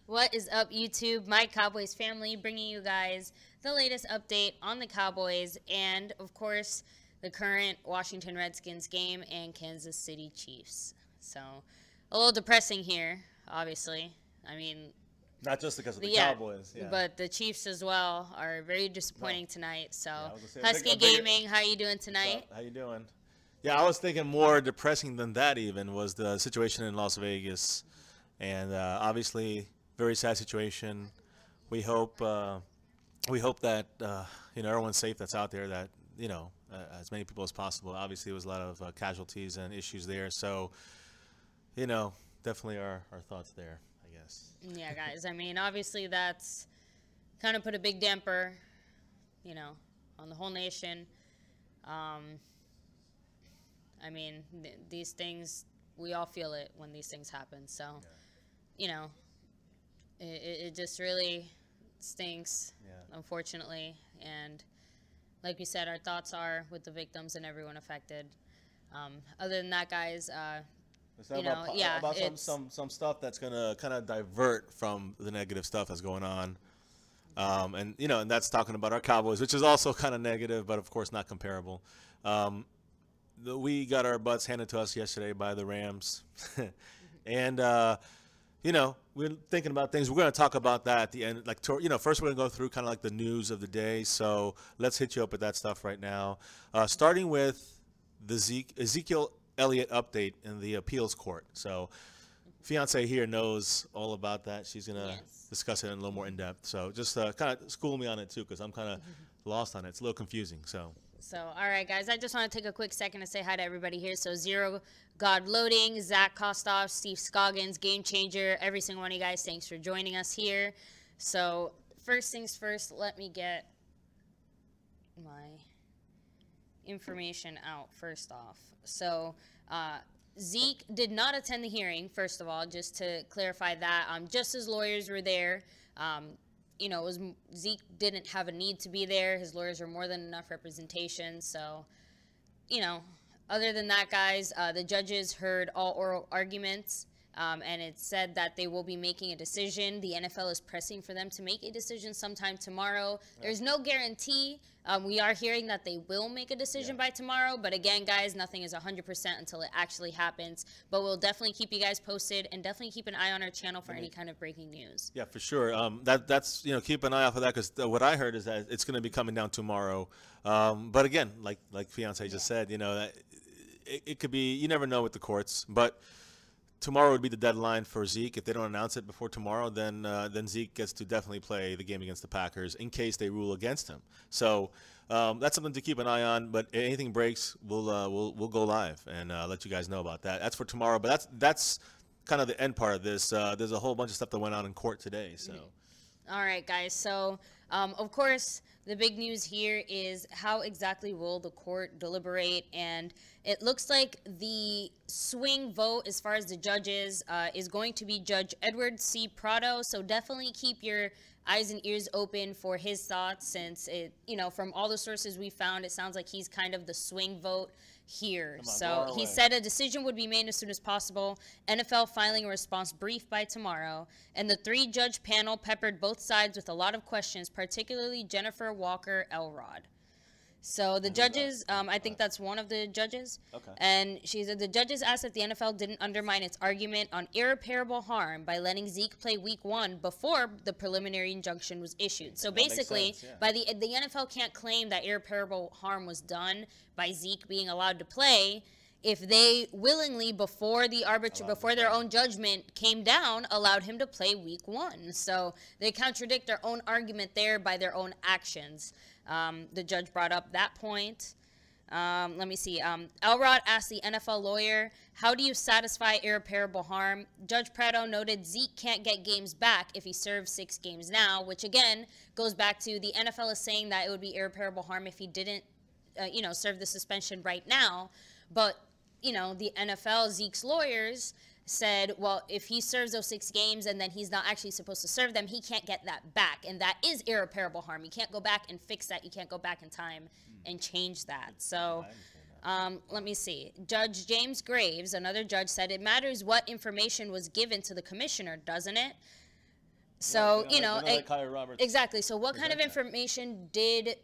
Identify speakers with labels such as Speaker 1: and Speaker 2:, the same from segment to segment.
Speaker 1: What is up, YouTube? My Cowboys family, bringing you guys the latest update on the Cowboys and, of course, the current Washington Redskins game and Kansas City Chiefs. So, a little depressing here, obviously. I mean,
Speaker 2: not just because of the Cowboys,
Speaker 1: but the Chiefs as well are very disappointing tonight. So, Husky Gaming, how are you doing tonight?
Speaker 2: How you doing? Yeah, I was thinking more depressing than that even was the situation in Las Vegas, and obviously very sad situation. We hope that everyone's safe that's out there. That as many people as possible. Obviously, there was a lot of casualties and issues there. So, definitely our thoughts there, I guess.
Speaker 1: Yeah, guys. I mean, obviously that's kind of put a big damper, on the whole nation. I mean, these things, we all feel it when these things happen. So, it just really stinks, unfortunately. And like we said, our thoughts are with the victims and everyone affected. Other than that, guys,
Speaker 2: about some stuff that's gonna kind of divert from the negative stuff that's going on. And that's talking about our Cowboys, which is also kind of negative, but of course not comparable. We got our butts handed to us yesterday by the Rams. And, we're thinking about things. We're going to talk about that at the end. First we're going to go through kind of like the news of the day. So let's hit you up with that stuff right now. Starting with the Ezekiel Elliott update in the appeals court. So fiance here knows all about that. She's going to discuss it in a little more in depth. So just kind of school me on it too, because I'm kind of lost on it. It's a little confusing. So,
Speaker 1: all right, guys, I just want to take a quick second to say hi to everybody here. So, Zero God Loading, Zach Kostoff, Steve Scoggins, Game Changer, every single one of you guys, thanks for joining us here. So, first things first, let me get my information out first off. So, Zeke did not attend the hearing, first of all, just to clarify that. Just his lawyers were there. Zeke didn't have a need to be there. His lawyers were more than enough representation. So, other than that, guys, the judges heard all oral arguments, and it said that they will be making a decision. The NFL is pressing for them to make a decision sometime tomorrow. There's no guarantee. We are hearing that they will make a decision by tomorrow. But again, guys, nothing is 100% until it actually happens. But we'll definitely keep you guys posted and definitely keep an eye on our channel for any kind of breaking news.
Speaker 2: Yeah, for sure. That's keep an eye out for that, because what I heard is that it's going to be coming down tomorrow. But again, like fiance just said, it could be, you never know with the courts, but tomorrow would be the deadline for Zeke. If they don't announce it before tomorrow, then Zeke gets to definitely play the game against the Packers in case they rule against him. So that's something to keep an eye on. But anything breaks, we'll go live and let you guys know about that. That's for tomorrow. But that's kind of the end part of this. There's a whole bunch of stuff that went on in court today. So.
Speaker 1: All right, guys. So, of course, the big news here is how exactly will the court deliberate, and it looks like the swing vote as far as the judges is going to be Judge Edward C. Prado. So definitely keep your eyes and ears open for his thoughts, since it, from all the sources we found, it sounds like he's kind of the swing vote here. So he said a decision would be made as soon as possible, NFL filing a response brief by tomorrow, and the 3-judge panel peppered both sides with a lot of questions, particularly Jennifer Walker Elrod. So the judges, I think that's one of the judges. Okay. And she said the judges asked if the NFL didn't undermine its argument on irreparable harm by letting Zeke play Week 1 before the preliminary injunction was issued. So basically, by the NFL can't claim that irreparable harm was done by Zeke being allowed to play if they willingly, before their own judgment came down, allowed him to play Week 1. So they contradict their own argument there by their own actions. The judge brought up that point. Let me see. Elrod asked the NFL lawyer, how do you satisfy irreparable harm? Judge Prado noted Zeke can't get games back if he serves 6 games now, which again goes back to the NFL is saying that it would be irreparable harm if he didn't, serve the suspension right now. But, the NFL, Zeke's lawyers, said, well, if he serves those 6 games and then he's not actually supposed to serve them, he can't get that back. And that is irreparable harm. You can't go back and fix that. You can't go back in time and change that. So let me see. Judge James Graves, another judge, said it matters what information was given to the commissioner, doesn't it? So,
Speaker 2: exactly.
Speaker 1: So what kind of information did,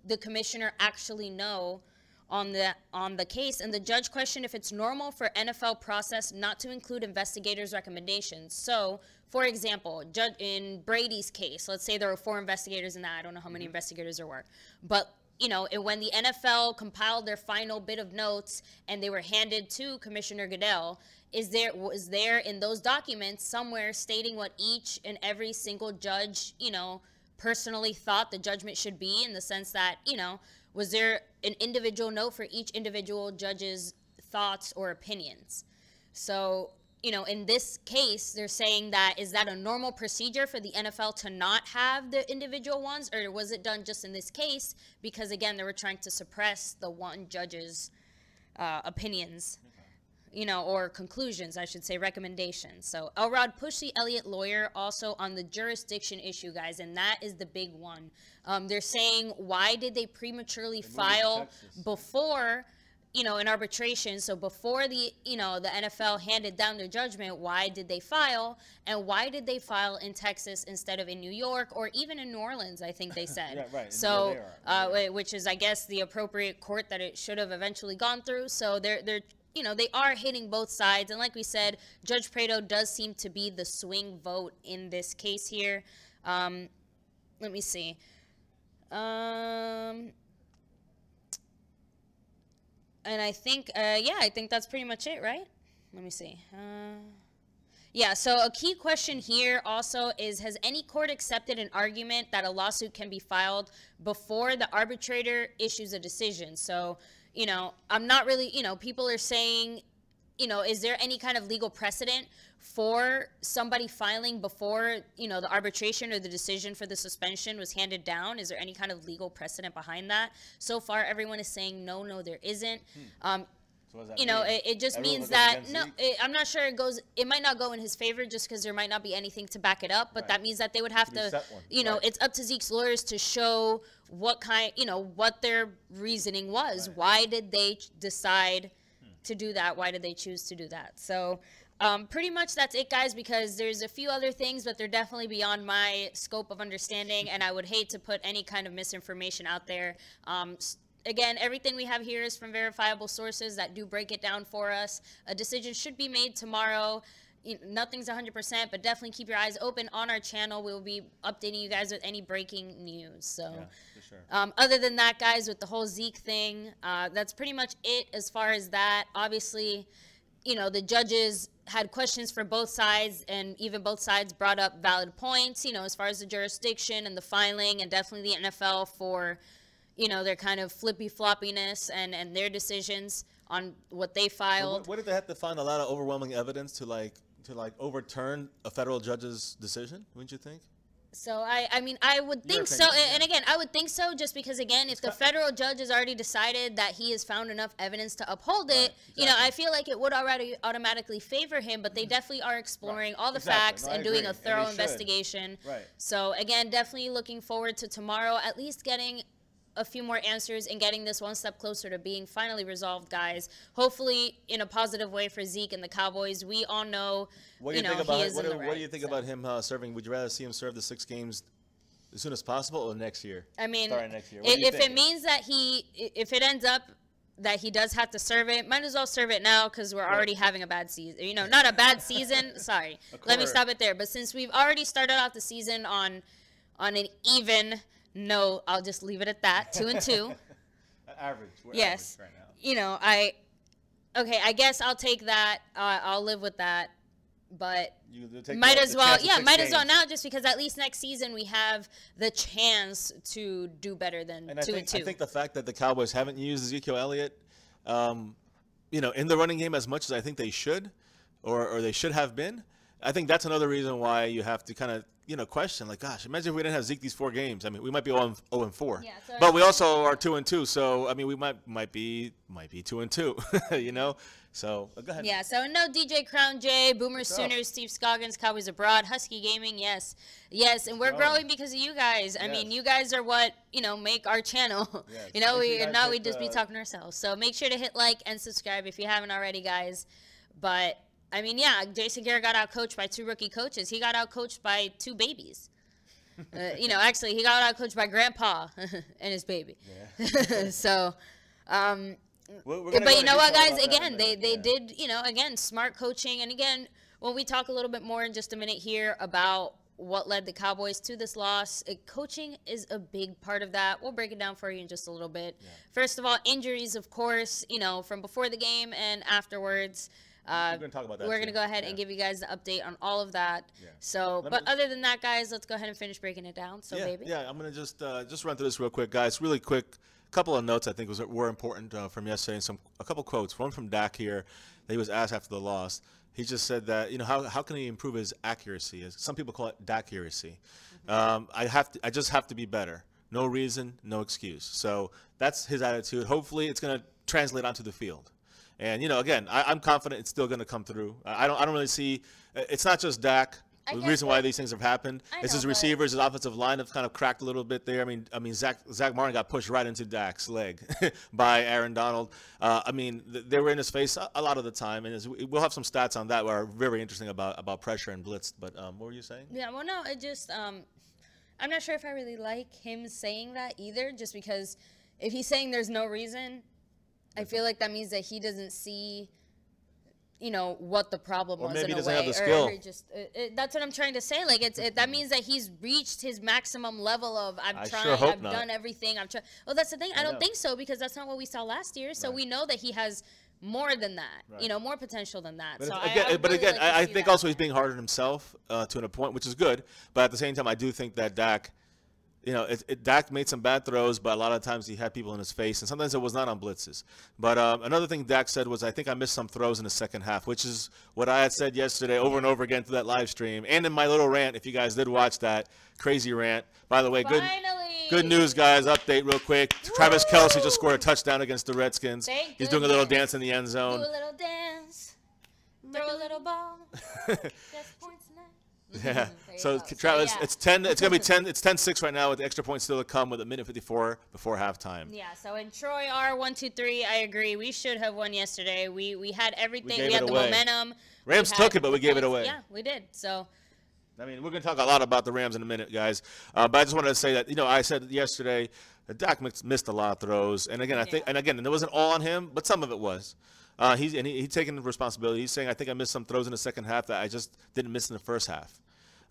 Speaker 1: the commissioner actually know on the case? And the judge questioned if it's normal for NFL process not to include investigators' recommendations. So, for example, in Brady's case, let's say there were 4 investigators in that. I don't know how many investigators there were. But, when the NFL compiled their final bit of notes and they were handed to Commissioner Goodell, was there in those documents somewhere stating what each and every single judge, personally thought the judgment should be, in the sense that, was there an individual note for each individual judge's thoughts or opinions? So, in this case, they're saying that, is that a normal procedure for the NFL to not have the individual ones, or was it done just in this case because, again, they were trying to suppress the one judge's opinions, or conclusions, I should say, recommendations. So Elrod pushed the Elliott lawyer also on the jurisdiction issue, guys, and that is the big one. They're saying, why did they prematurely file before, an arbitration? So before the NFL handed down their judgment, why did they file? And why did they file in Texas instead of in New York or even in New Orleans, I think they said.
Speaker 2: Yeah, right.
Speaker 1: So, which is, I guess, the appropriate court that it should have eventually gone through. So they're they are hitting both sides. And like we said, Judge Prado does seem to be the swing vote in this case here. Let me see. And I think, I think that's pretty much it, right? Let me see. Yeah, so a key question here also is, has any court accepted an argument that a lawsuit can be filed before the arbitrator issues a decision? So, I'm not really, people are saying, is there any kind of legal precedent for somebody filing before, the arbitration or the decision for the suspension was handed down? Is there any kind of legal precedent behind that? So far, everyone is saying, no, there isn't.
Speaker 2: So what does that
Speaker 1: mean? It just means that, I'm not sure it might not go in his favor just because there might not be anything to back it up, but that means that they would have to, it's up to Zeke's lawyers to show what kind, what their reasoning was. Why did they decide to do that? Why did they choose to do that? So pretty much that's it, guys, because there's a few other things, but they're definitely beyond my scope of understanding, and I would hate to put any kind of misinformation out there. Again, everything we have here is from verifiable sources that do break it down for us. A decision should be made tomorrow. Nothing's 100%, but definitely keep your eyes open on our channel. We'll be updating you guys with any breaking news. So,
Speaker 2: yeah, for sure.
Speaker 1: Other than that, guys, with the whole Zeke thing, that's pretty much it as far as that. Obviously, the judges had questions for both sides, and even both sides brought up valid points, as far as the jurisdiction and the filing, and definitely the NFL for their kind of flippy-floppiness and their decisions on what they filed.
Speaker 2: What if they have to find a lot of overwhelming evidence to overturn a federal judge's decision, wouldn't you think?
Speaker 1: So, I mean, I would think so. And again, I would think so just because, again, if the federal judge has already decided that he has found enough evidence to uphold it, I feel like it would already automatically favor him, but they definitely are exploring all the facts and doing a thorough investigation.
Speaker 2: Right.
Speaker 1: So, again, definitely looking forward to tomorrow, at least getting a few more answers and getting this one step closer to being finally resolved, guys. Hopefully in a positive way for Zeke and the Cowboys. We all know,
Speaker 2: what do you think about him serving? Would you rather see him serve the 6 games as soon as possible or next year?
Speaker 1: I mean,
Speaker 2: starting next year.
Speaker 1: If it means that if it ends up that he does have to serve it, might as well serve it now because we're already having a bad season. Not a bad season. Sorry. Let me stop it there. But since we've already started off the season on an even no, I'll just leave it at that. 2-2.
Speaker 2: Average.
Speaker 1: Yes.
Speaker 2: Average right now.
Speaker 1: I guess I'll take that. I'll live with that. But
Speaker 2: take
Speaker 1: might as well now, just because at least next season we have the chance to do better than 2-2.
Speaker 2: I think the fact that the Cowboys haven't used Ezekiel Elliott, in the running game as much as I think they should, or they should have been, I think that's another reason why you have to kind of question, like, gosh, imagine if we didn't have Zeke these 4 games. I mean, we might be 0-4, but we also are 2-2. So I mean, we might be 2-2. So go ahead.
Speaker 1: Yeah. So no DJ Crown J, Boomer Sooners, Steve Scoggins, Cowboys Abroad, Husky Gaming. Yes, and we're growing because of you guys. I mean, you guys are what make our channel.
Speaker 2: Yes.
Speaker 1: We just be talking to ourselves. So make sure to hit like and subscribe if you haven't already, guys. But I mean, yeah, Jason Garrett got out-coached by 2 rookie coaches. He got out-coached by 2 babies. Actually, he got out-coached by Grandpa and his baby. Yeah. So, but you know what, guys? Again, they did, again, smart coaching. And again, when we talk a little bit more in just a minute here about what led the Cowboys to this loss, coaching is a big part of that. We'll break it down for you in just a little bit. Yeah. First of all, injuries, of course, from before the game and afterwards. We're going to talk about that. We're going to go ahead and give you guys the update on all of that. Yeah. So, but other than that, guys, let's go ahead and finish breaking it down. So, baby. Yeah,
Speaker 2: I'm going to just run through this real quick, guys. Really quick, a couple of notes I think were important from yesterday, and a couple quotes. One from Dak here that he was asked after the loss. He just said that, how can he improve his accuracy? Some people call it Dak-accuracy. I just have to be better. No reason, no excuse. So that's his attitude. Hopefully, it's going to translate onto the field. And, again, I'm confident it's still going to come through. I don't really see – it's not just Dak. The reason why these things have happened is his receivers, his offensive line have kind of cracked a little bit there. I mean, Zach Martin got pushed right into Dak's leg by Aaron Donald. They were in his face a lot of the time, and we'll have some stats on that that are very interesting about pressure and blitz. But what were you saying?
Speaker 1: Yeah, well, no, it just I'm not sure if I really like him saying that either, just because if he's saying there's no reason, I feel like that means that he doesn't see, what the problem was in a way. Or maybe he doesn't have the skill. That's what I'm trying to say. Like, that means that he's reached his maximum level of I've done everything. Well, that's the thing. I don't think so, because that's not what we saw last year. So we know that he has more than that, more potential than that.
Speaker 2: I think also he's being hard on himself to a point, which is good. But at the same time, I do think that Dak – Dak made some bad throws, but a lot of times he had people in his face, and sometimes it was not on blitzes. But another thing Dak said was, I think I missed some throws in the second half, which is what I had said yesterday over and over again through that live stream and in my little rant, if you guys did watch that crazy rant. By the way, good news, guys. Update real quick. Woo! Travis Kelce just scored a touchdown against the Redskins. He's doing a little dance in the end zone.
Speaker 1: Do a little dance. Throw a little ball. Just points now.
Speaker 2: Yeah. So Travis, it's 10. It's gonna be 10. It's 10-6 right now with the extra points still to come with a minute 54 before halftime.
Speaker 1: Yeah. So in Troy R 1-2-3, I agree. We should have won yesterday. We had everything. We had the momentum.
Speaker 2: Rams took it, but we gave it away.
Speaker 1: Yeah, we did. So.
Speaker 2: We're going to talk a lot about the Rams in a minute, guys. But I just wanted to say that I said yesterday that Dak missed a lot of throws, and again and it wasn't all on him, but some of it was. He's taking responsibility. He's saying, I think I missed some throws in the second half that I just didn't miss in the first half,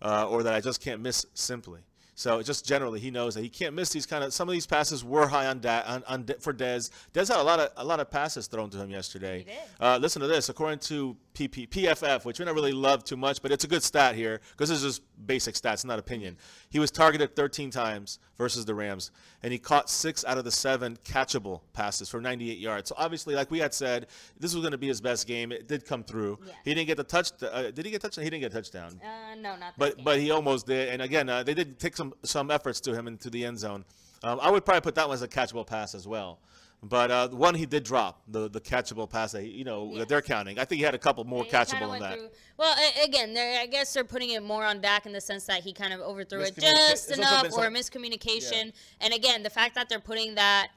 Speaker 2: or that I just can't miss simply. So just generally, he knows that he can't miss these some of these passes were high on for Dez. Dez had a lot of passes thrown to him yesterday.
Speaker 1: He did.
Speaker 2: Listen to this. According to PFF, which we don't really love too much, but it's a good stat here because this is just basic stats, not opinion. He was targeted 13 times versus the Rams, and he caught 6 out of the 7 catchable passes for 98 yards. So obviously, like we had said, this was going to be his best game. It did come through. Yeah. He didn't get the touchdown. Did he get touchdown? He didn't get a touchdown.
Speaker 1: No, not this game.
Speaker 2: But he almost did. And again, they did take some efforts to him into the end zone. I would probably put that one as a catchable pass as well. But one he did drop, the catchable pass that that they're counting. I think he had a couple more catchable than that.
Speaker 1: Well, again, I guess they're putting it more on Dak in the sense that he kind of overthrew it just enough, or miscommunication. Yeah. And again, the fact that they're putting that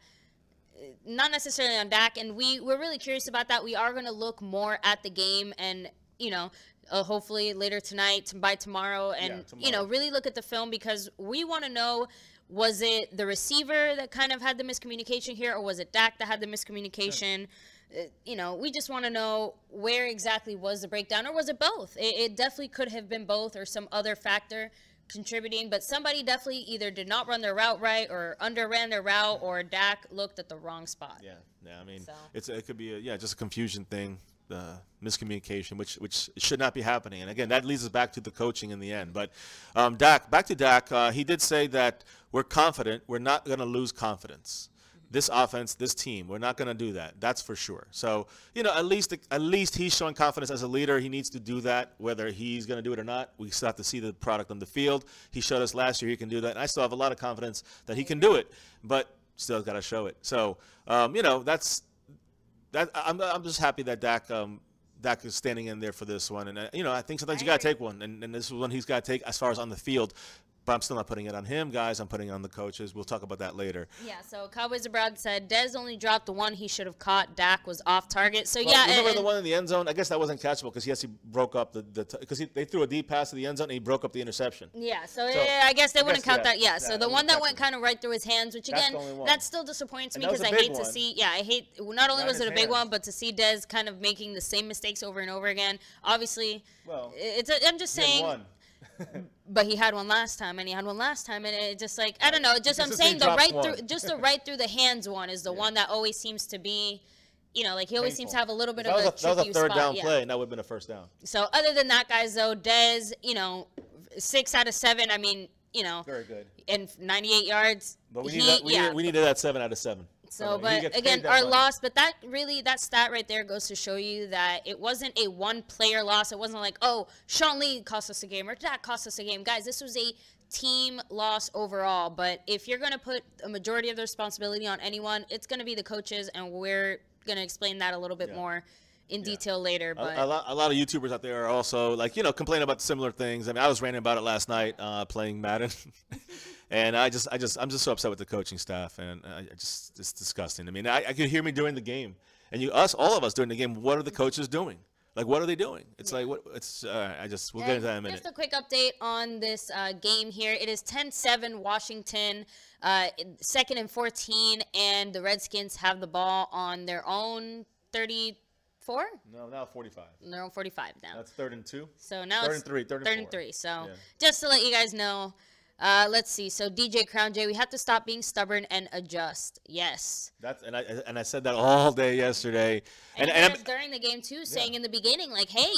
Speaker 1: not necessarily on Dak, and we're really curious about that. We are going to look more at the game, and hopefully later tonight, by tomorrow, and really look at the film, because we want to know. Was it the receiver that kind of had the miscommunication here, or was it Dak that had the miscommunication? We just want to know where exactly was the breakdown, or was it both? It definitely could have been both, or some other factor contributing, but somebody definitely either did not run their route right, or underran their route, or Dak looked at the wrong spot.
Speaker 2: Yeah. I mean, it could be just a confusion thing. Miscommunication, which should not be happening. And again, that leads us back to the coaching in the end. But back to Dak, he did say that we're confident. We're not going to lose confidence. This offense, this team, we're not going to do that. That's for sure. So, at least he's showing confidence as a leader. He needs to do that, whether he's going to do it or not. We still have to see the product on the field. He showed us last year he can do that. And I still have a lot of confidence that he can do it, but still got to show it. So, I'm just happy that Dak is standing in there for this one, and I think sometimes you got to take one, and this is one he's got to take as far as on the field. But I'm still not putting it on him, guys. I'm putting it on the coaches. We'll talk about that later.
Speaker 1: Yeah, so Cowboys Abroad said Dez only dropped the one he should have caught. Dak was off target. So,
Speaker 2: well,
Speaker 1: yeah.
Speaker 2: Remember the one in the end zone? I guess that wasn't catchable because, yes, he broke up because they threw a deep pass to the end zone and he broke up the interception.
Speaker 1: Yeah, so I guess they wouldn't count that. Yeah, so the one that went
Speaker 2: catchable.
Speaker 1: kind of right through his hands, which, again, that still disappoints me because I hate to see – not only was it a big one, but to see Dez kind of making the same mistakes over and over again. Obviously, I'm just saying – but he had one last time, and it just like I don't know. I'm saying the right through the hands one is the one that always seems to be, like he always seems to have a little bit of a tricky spot.
Speaker 2: That was a third down play, and that would have been a first down.
Speaker 1: So other than that, guys, though, Dez, 6 out of 7. I mean,
Speaker 2: very good,
Speaker 1: and 98 yards.
Speaker 2: But we needed that 7 out of 7.
Speaker 1: So, but again, our loss, but that stat right there goes to show you that it wasn't a one-player loss. It wasn't like, oh, Sean Lee cost us a game or that cost us a game. Guys, this was a team loss overall. But if you're going to put a majority of the responsibility on anyone, it's going to be the coaches, and we're going to explain that a little bit more in detail later. But
Speaker 2: a lot of YouTubers out there are also like, complaining about similar things. I mean, I was ranting about it last night playing Madden. And I'm just so upset with the coaching staff, and it's disgusting. I mean, I could hear me during the game, and all of us during the game. What are the coaches doing? Like, what are they doing? It's like, we'll get into that in a minute.
Speaker 1: Just a quick update on this game here. It is 10-7 Washington, 2nd and 14, and the Redskins have the ball on their own 34.
Speaker 2: No, now 45.
Speaker 1: They're on 45 now.
Speaker 2: That's 3rd and 2.
Speaker 1: So now
Speaker 2: it's 3rd and 3.
Speaker 1: So just to let you guys know. Let's see. So DJ Crown J, we have to stop being stubborn and adjust. Yes.
Speaker 2: And I said that all day yesterday.
Speaker 1: And during the game too, saying in the beginning, like, hey,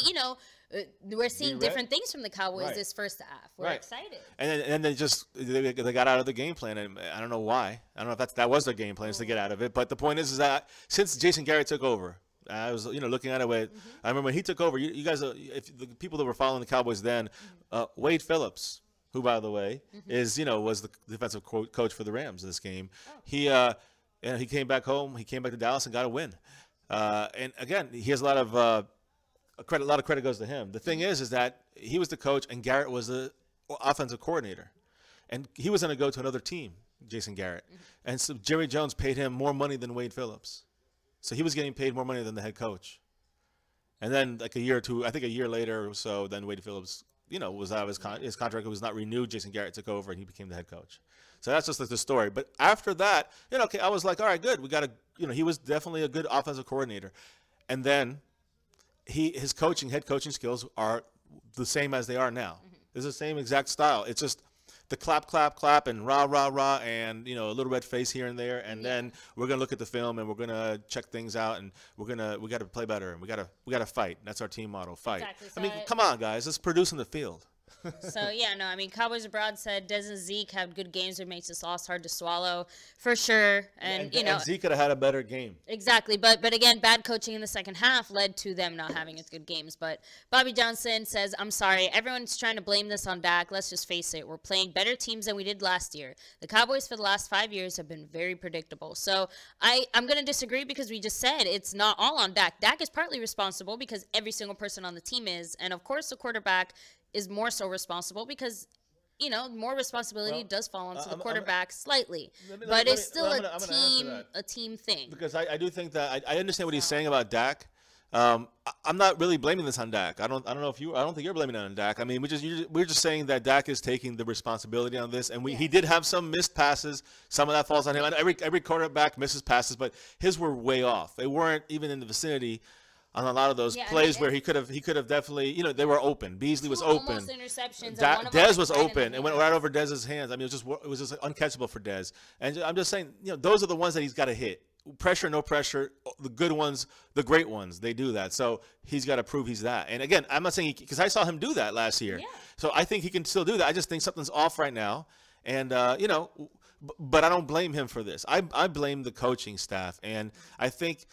Speaker 1: we're seeing different things from the Cowboys this first half. We're excited.
Speaker 2: And they got out of the game plan, and I don't know why. I don't know if that was their game plan, is to get out of it. But the point is that since Jason Garrett took over, I was looking at it with. I remember when he took over. You guys, if the people that were following the Cowboys then, Wade Phillips, who, by the way, was the defensive coach for the Rams in this game. Oh. He came back home. He came back to Dallas and got a win. And again, he has a lot of credit. A lot of credit goes to him. The thing is that he was the coach and Garrett was the offensive coordinator, and he was going to go to another team, Jason Garrett. And so Jerry Jones paid him more money than Wade Phillips, so he was getting paid more money than the head coach. And then, like a year or two, I think a year later or so, then Wade Phillips, was out of his contract was not renewed. Jason Garrett took over and he became the head coach. So that's just like the story. But after that, I was like, all right, good. We got he was definitely a good offensive coordinator. And then his head coaching skills are the same as they are now. It's the same exact style. It's just the clap, clap, clap, and rah, rah, rah, and a little red face here and there, and then we're gonna look at the film and we're gonna check things out, and we got to play better, and we got to fight. That's our team model, fight. Exactly. So I mean, come on, guys, let's produce in the field.
Speaker 1: So, Cowboys Abroad said Dez and Zeke have good games that makes this loss hard to swallow, for sure. And
Speaker 2: Zeke could have had a better game.
Speaker 1: Exactly. But again, bad coaching in the second half led to them not having as good games. But Bobby Johnson says, I'm sorry, everyone's trying to blame this on Dak. Let's just face it. We're playing better teams than we did last year. The Cowboys for the last 5 years have been very predictable. So I'm going to disagree because we just said it's not all on Dak. Dak is partly responsible because every single person on the team is. And, of course, the quarterback is more so responsible because, more responsibility does fall onto the quarterback slightly. But it's still a team thing.
Speaker 2: Because I do think that I understand what he's saying about Dak. I'm not really blaming this on Dak. I don't think you're blaming it on Dak. I mean, we're just saying that Dak is taking the responsibility on this, and he did have some missed passes. Some of that falls on him. And every quarterback misses passes, but his were way off. They weren't even in the vicinity on a lot of those plays where he could have definitely, they were open. Beasley was open.
Speaker 1: Almost interceptions.
Speaker 2: Dez was open and went right over Dez's hands. I mean, it was just uncatchable for Dez. And I'm just saying, those are the ones that he's got to hit. Pressure, no pressure, the good ones, the great ones, they do that. So he's got to prove he's that. And again, I'm not saying because I saw him do that last year. Yeah. So I think he can still do that. I just think something's off right now. And, but I don't blame him for this. I blame the coaching staff. And I think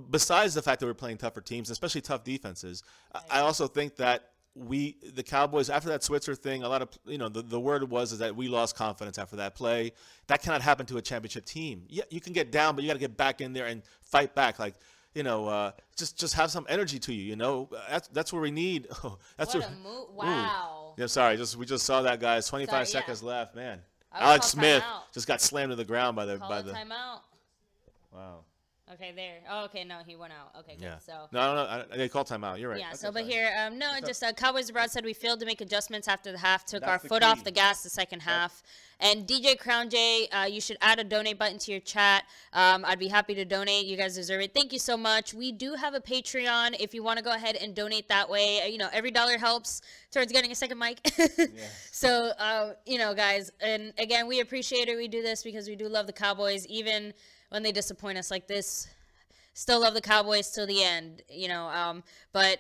Speaker 2: besides the fact that we're playing tougher teams, especially tough defenses, I also think that the Cowboys, after that Switzer thing, a lot of, the word was that we lost confidence after that play. That cannot happen to a championship team. Yeah, you can get down, but you got to get back in there and fight back. Like, just have some energy to you. That's where we need. Wow. Yeah, sorry. We just saw that, guys. 25 seconds left, man.
Speaker 1: I
Speaker 2: Alex Smith just got slammed to the ground by the
Speaker 1: timeout.
Speaker 2: Wow.
Speaker 1: Okay, there. Oh, okay, no, he went out. Okay, good.
Speaker 2: Yeah.
Speaker 1: So
Speaker 2: no, they called timeout. You're right.
Speaker 1: Yeah.
Speaker 2: Okay,
Speaker 1: so, but
Speaker 2: sorry.
Speaker 1: here, no, just Cowboys Abroad said we failed to make adjustments after the half, took our foot off the gas the second half. And DJ Crown J, you should add a donate button to your chat. I'd be happy to donate. You guys deserve it. Thank you so much. We do have a Patreon if you want to go ahead and donate that way. You know, every dollar helps towards getting a second mic. So, you know, guys, and again, we appreciate it. We do this because we do love the Cowboys, even when they disappoint us like this. Still love the Cowboys till the end, you know. But,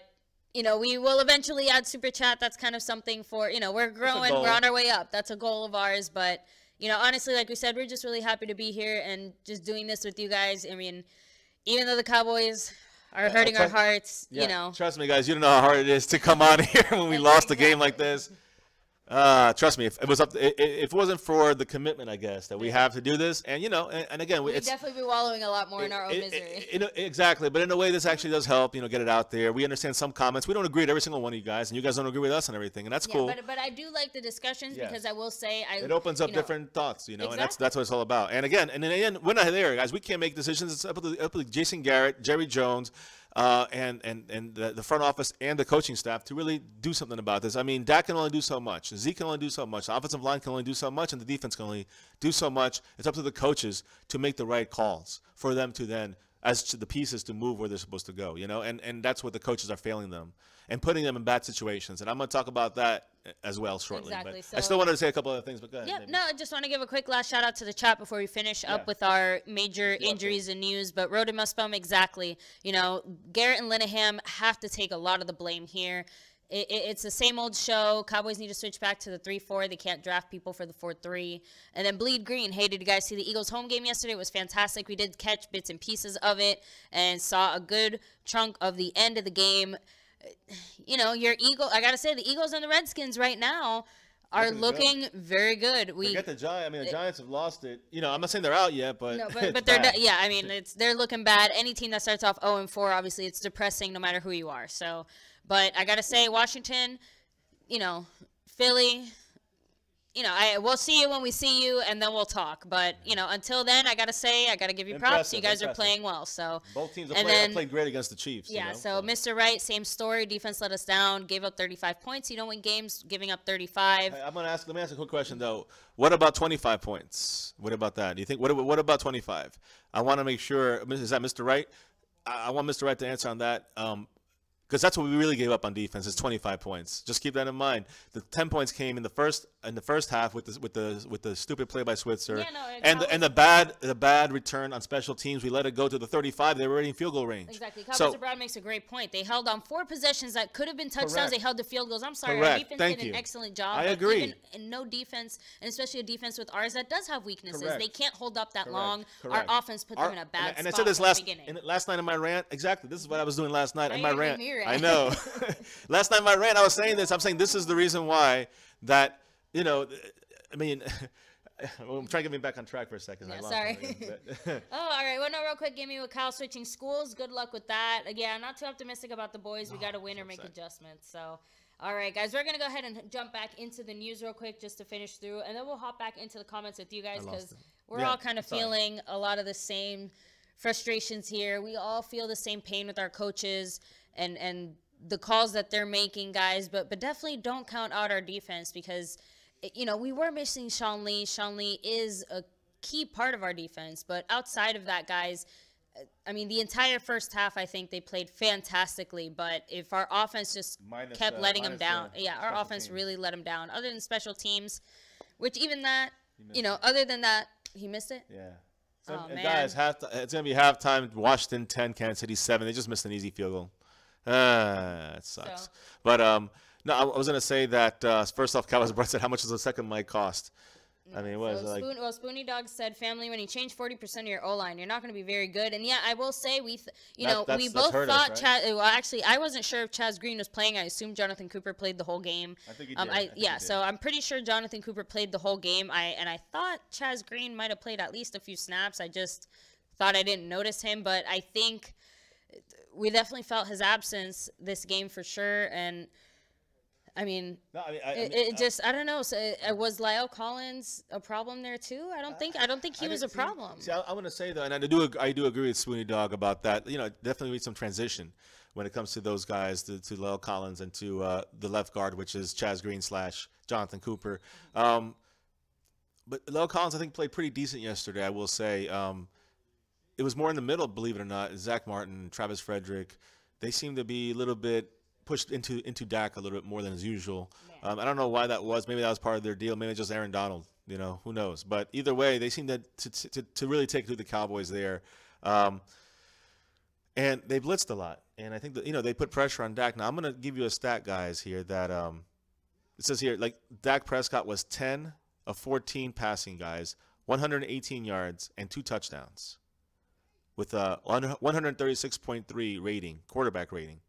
Speaker 1: you know, we will eventually add Super Chat. That's kind of something for, you know, we're growing. We're on our way up. That's a goal of ours. But, you know, honestly, like we said, we're just really happy to be here and just doing this with you guys. I mean, even though the Cowboys are hurting our hearts, you know.
Speaker 2: Trust me, guys, you don't know how hard it is to come on here when we lost a game like this. Trust me, if it wasn't for the commitment, I guess, that we have to do this, and you know, and again,
Speaker 1: we'd definitely be wallowing a lot more in our own misery.
Speaker 2: Exactly, but in a way, this actually does help, you know, get it out there. We understand some comments. We don't agree with every single one of you guys, and you guys don't agree with us on everything, and that's cool.
Speaker 1: But I do like the discussions because I will say it
Speaker 2: opens up different thoughts, you know, and that's what it's all about. And again, in the end, we're not there, guys. We can't make decisions. It's up to Jason Garrett, Jerry Jones. And the front office and the coaching staff to really do something about this. I mean, Dak can only do so much. Zeke can only do so much. The offensive line can only do so much, and the defense can only do so much. It's up to the coaches to make the right calls for them to then, as to the pieces, to move where they're supposed to go, you know? And that's what the coaches are failing them and putting them in bad situations. And I'm going to talk about that as well shortly.
Speaker 1: Exactly.
Speaker 2: But I still wanted to say a couple other things, but go ahead.
Speaker 1: Yeah, no, I just want to give a quick last shout out to the chat before we finish up with our major injuries and news. But Road and Muspelm, exactly. You know, Garrett and Linehan have to take a lot of the blame here. It's the same old show. Cowboys need to switch back to the 3-4. They can't draft people for the 4-3. And then Bleed Green. Hey, did you guys see the Eagles home game yesterday? It was fantastic. We did catch bits and pieces of it and saw a good chunk of the end of the game. You know, your Eagle. I gotta say, the Eagles and the Redskins right now are looking very good.
Speaker 2: Forget the Giants. I mean, the Giants have lost it. You know, I'm not saying they're out yet, but
Speaker 1: no, but they're yeah. I mean, they're looking bad. Any team that starts off 0-4, obviously, it's depressing no matter who you are. So, but I gotta say, Washington, you know, Philly. You know, we'll see you when we see you, and then we'll talk. But, you know, until then, I got to say, I got to give you props. You guys are playing well. So
Speaker 2: both teams have played great against the Chiefs.
Speaker 1: Yeah,
Speaker 2: you know?
Speaker 1: So Mr. Wright, same story. Defense let us down, gave up 35 points. You don't win games giving up 35.
Speaker 2: Let me ask a quick question, though. What about 25 points? What about that? Do you think, what about 25? I want to make sure, is that Mr. Wright? I want Mr. Wright to answer on that. Because that's what we really gave up on defense is 25 points. Just keep that in mind. The 10 points came in the first half with the stupid play by Switzer, and the bad return on special teams. We let it go to the 35. They were already in field goal range.
Speaker 1: Exactly. Cowboys Brown makes a great point. They held on 4 possessions that could have been touchdowns. They held the field goals. I'm sorry, our defense did an excellent job.
Speaker 2: I agree.
Speaker 1: Even in no defense, and especially a defense with ours that does have weaknesses, they can't hold up that long. Our offense put them in a bad spot.
Speaker 2: And I said this last night in my rant. Exactly. This is what I was doing last night in my rant. I know. Last night in my rant, I was saying this. I'm saying this is the reason why that, you know, I mean, I'm trying to get me back on track for a second.
Speaker 1: Yeah, sorry. Oh, all right. Well, no, real quick, give me with Kyle switching schools. Good luck with that. Again, I'm not too optimistic about the boys. We got to win or make adjustments. So, all right, guys, we're going to go ahead and jump back into the news real quick just to finish through. And then we'll hop back into the comments with you guys because we're all kind of feeling a lot of the same frustrations here. We all feel the same pain with our coaches and the calls that they're making, guys, but definitely don't count out our defense because, you know, we were missing Sean Lee. Sean Lee is a key part of our defense, but outside of that, guys, I mean, the entire first half, I think they played fantastically, but if our offense just kept letting them down, our offense really let them down. Other than special teams, which even that, you know, other than that, he missed it?
Speaker 2: Yeah. So, guys, it's going to be halftime, Washington 10, Kansas City 7. They just missed an easy field goal. It sucks. So. But no, I was gonna say that first off, Cowboys said, "How much does the second mic cost?" I mean, what is it like?
Speaker 1: Well, Spoony Dog said, "Family, when you change 40% of your O-line, you're not going to be very good." And yeah, I will say we both thought us, right? Well, actually, I wasn't sure if Chaz Green was playing. I assumed Jonathan Cooper played the whole game.
Speaker 2: I think he did.
Speaker 1: So I'm pretty sure Jonathan Cooper played the whole game. I thought Chaz Green might have played at least a few snaps. I just thought I didn't notice him, but I think we definitely felt his absence this game for sure. And I mean, it just, I don't know. So was Lyle Collins a problem there too? I don't think he was a problem.
Speaker 2: See, I want to say though, and I do agree with Sweeney Dog about that. You know, definitely need some transition when it comes to those guys, to Lyle Collins and to the left guard, which is Chaz Green / Jonathan Cooper. But Lyle Collins, I think, played pretty decent yesterday. I will say, it was more in the middle, believe it or not. Zach Martin, Travis Frederick, they seem to be a little bit pushed into Dak a little bit more than as usual. I don't know why that was. Maybe that was part of their deal. Maybe just Aaron Donald. You know, who knows? But either way, they seem to really take through the Cowboys there, and they blitzed a lot. And I think that, you know, they put pressure on Dak. Now I'm going to give you a stat, guys, here that it says here, like, Dak Prescott was 10 of 14 passing guys, 118 yards and 2 touchdowns, with a 136.3 rating, quarterback rating.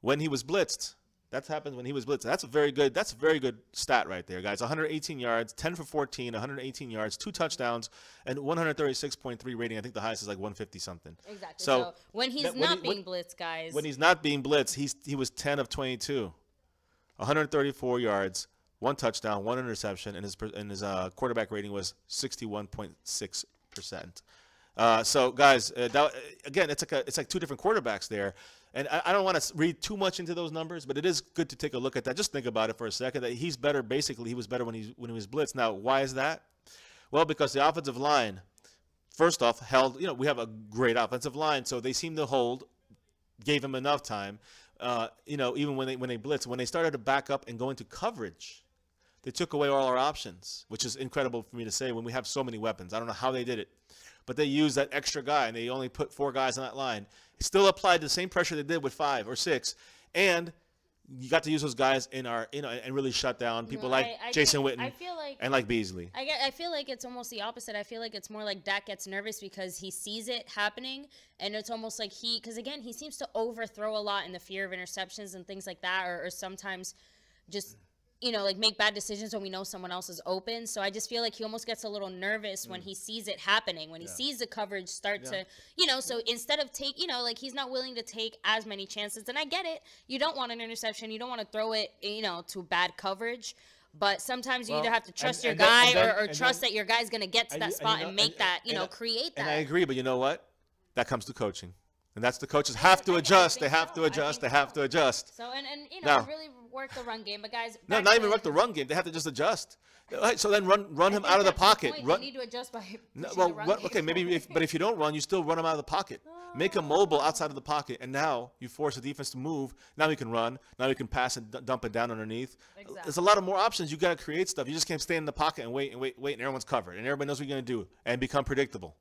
Speaker 2: When he was blitzed, that happens when he was blitzed. That's a very good stat right there, guys. 118 yards, 10 for 14, 118 yards, 2 touchdowns, and 136.3 rating. I think the highest is like 150 something.
Speaker 1: Exactly. So when he's not being blitzed, guys.
Speaker 2: When he's not being blitzed, he was 10 of 22, 134 yards, 1 touchdown, 1 interception, and his quarterback rating was 61.6%. So guys, again, it's like 2 different quarterbacks there. And I don't want to read too much into those numbers, but it is good to take a look at that. Just think about it for a second. That he's better. Basically, he was better when he was blitzed. Now, why is that? Well, because the offensive line, first off, held. You know, we have a great offensive line, so they seem to hold. Gave him enough time. You know, even when they blitzed, when they started to back up and go into coverage, they took away all our options, which is incredible for me to say when we have so many weapons. I don't know how they did it. But they used that extra guy, and they only put 4 guys on that line. Still applied the same pressure they did with 5 or 6, and you got to use those guys and really shut down people Jason Witten and like Beasley.
Speaker 1: I feel like it's almost the opposite. I feel like it's more like Dak gets nervous because he sees it happening, and it's almost like because again, he seems to overthrow a lot in the fear of interceptions and things like that, or sometimes just, you know, like make bad decisions when we know someone else is open. So I just feel like he almost gets a little nervous when he sees it happening, when he sees the coverage start to, you know, so instead of like he's not willing to take as many chances. And I get it. You don't want an interception. You don't want to throw it, you know, to bad coverage. But sometimes you either have to trust your guy or trust that your guy's going to get to that spot and make that, you know, create that.
Speaker 2: And I agree, but you know what? That comes to coaching. And that's the coaches have to adjust. They have to adjust. They have to adjust.
Speaker 1: So, and you know, really work the run game. But, guys.
Speaker 2: No, not even work the run game. They have to just adjust. So then run him out of the pocket.
Speaker 1: You need to adjust by
Speaker 2: okay, maybe but if you don't run, you still run him out of the pocket. Make him mobile outside of the pocket, and now you force the defense to move. Now he can run. Now he can pass and dump it down underneath. Exactly. There's a lot of more options. You got to create stuff. You just can't stay in the pocket and wait, and everyone's covered, and everybody knows what you're going to do, and become predictable.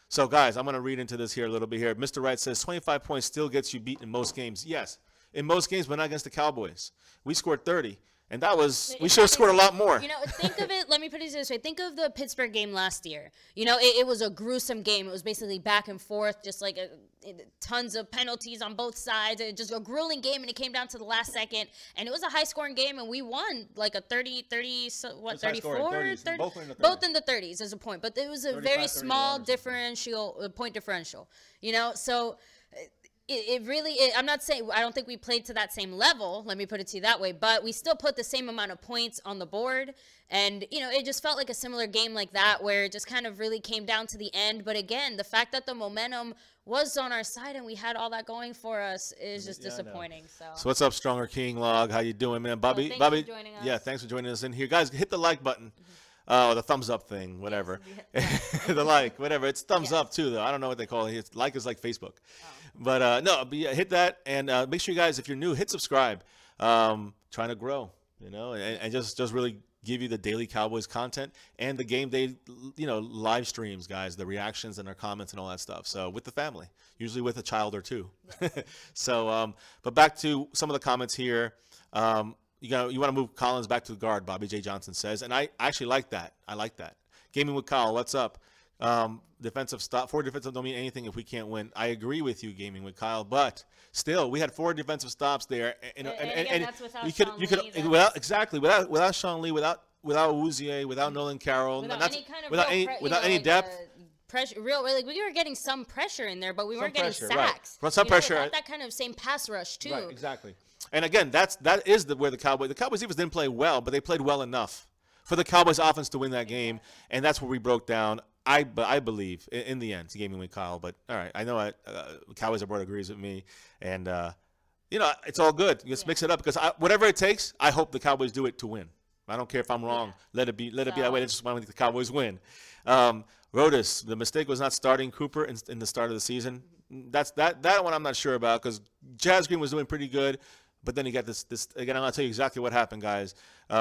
Speaker 2: So, guys, I'm going to read into this here a little bit here. Mr. Wright says 25 points still gets you beat in most games. Yes, in most games, but not against the Cowboys. We scored 30. And that was, we should have scored a lot more.
Speaker 1: You know, think of it, let me put it this way. Think of the Pittsburgh game last year. You know, it was a gruesome game. It was basically back and forth, just like tons of penalties on both sides. It just a grueling game, and it came down to the last second. And it was a high-scoring game, and we won like a 34? Both in the 30s as a point. But it was a very small point differential. You know, so it really, I'm not saying, I don't think we played to that same level, let me put it to you that way, but we still put the same amount of points on the board. And, you know, it just felt like a similar game like that where it just kind of really came down to the end. But again, the fact that the momentum was on our side and we had all that going for us is just disappointing.
Speaker 2: So what's up, Stronger King Log? How you doing, man? Bobby,
Speaker 1: thanks for joining us.
Speaker 2: Yeah, thanks for joining us in here. Guys, hit the like button. The thumbs up thing, whatever. Yes. The like, whatever. It's thumbs up too, though. I don't know what they call it. It's like is like Facebook. But no, hit that, and make sure you guys, if you're new, hit subscribe. Trying to grow, you know, and just really give you the daily Cowboys content and the game day, you know, live streams, guys, the reactions and our comments and all that stuff. So with the family, usually with a child or two. So, but back to some of the comments here. You want to move Collins back to the guard, Bobby J. Johnson says, and I actually like that. I like that. Gaming with Kyle, what's up? Defensive stop. 4 defensive don't mean anything if we can't win. I agree with you, Gaming with Kyle, but still, we had 4 defensive stops there, and
Speaker 1: that's without
Speaker 2: you could without Sean Lee, without Awuzie, without Nolan Carroll,
Speaker 1: without any depth. pressure, like we were getting some pressure in there, but we weren't getting sacks.
Speaker 2: Right. Some pressure.
Speaker 1: Without that kind of same pass rush too.
Speaker 2: Right, exactly. And again, that is where the Cowboys defense didn't play well, but they played well enough for the Cowboys offense to win that game, and that's where we broke down. I believe in the end, it's a game with Kyle. But all right, I know Cowboys board agrees with me, and it's all good. Just mix it up because whatever it takes, I hope the Cowboys do it to win. I don't care if I'm wrong. Let it be that way. I just want the Cowboys win. Rodas, the mistake was not starting Cooper in the start of the season. That one I'm not sure about because Chaz Green was doing pretty good. But then you got this again, I'm going to tell you exactly what happened, guys,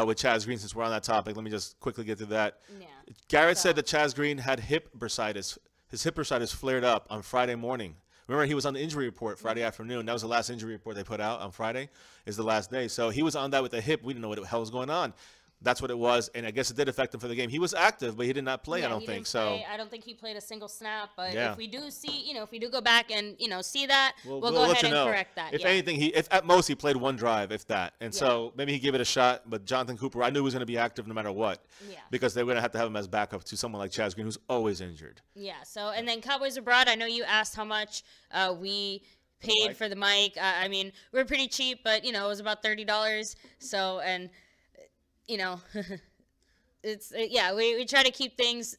Speaker 2: with Chaz Green, since we're on that topic. Let me just quickly get to that. Yeah. Garrett said that Chaz Green had hip bursitis. His hip bursitis flared up on Friday morning. Remember, he was on the injury report Friday afternoon. That was the last injury report they put out on Friday, is the last day. So he was on that with a hip. We didn't know what the hell was going on. That's what it was, and I guess it did affect him for the game. He was active, but he did not play. Yeah, I don't think so.
Speaker 1: I don't think he played a single snap. But if we do see, if we do go back and see that, we'll go ahead and correct that.
Speaker 2: If anything, if at most he played one drive, if that, and so maybe he gave it a shot. But Jonathan Cooper, I knew he was going to be active no matter what, because they were going to have him as backup to someone like Chaz Green, who's always injured. Yeah.
Speaker 1: So and then Cowboys Abroad. I know you asked how much we paid for the mic. I mean, we're pretty cheap, but it was about $30. So and. It's we try to keep things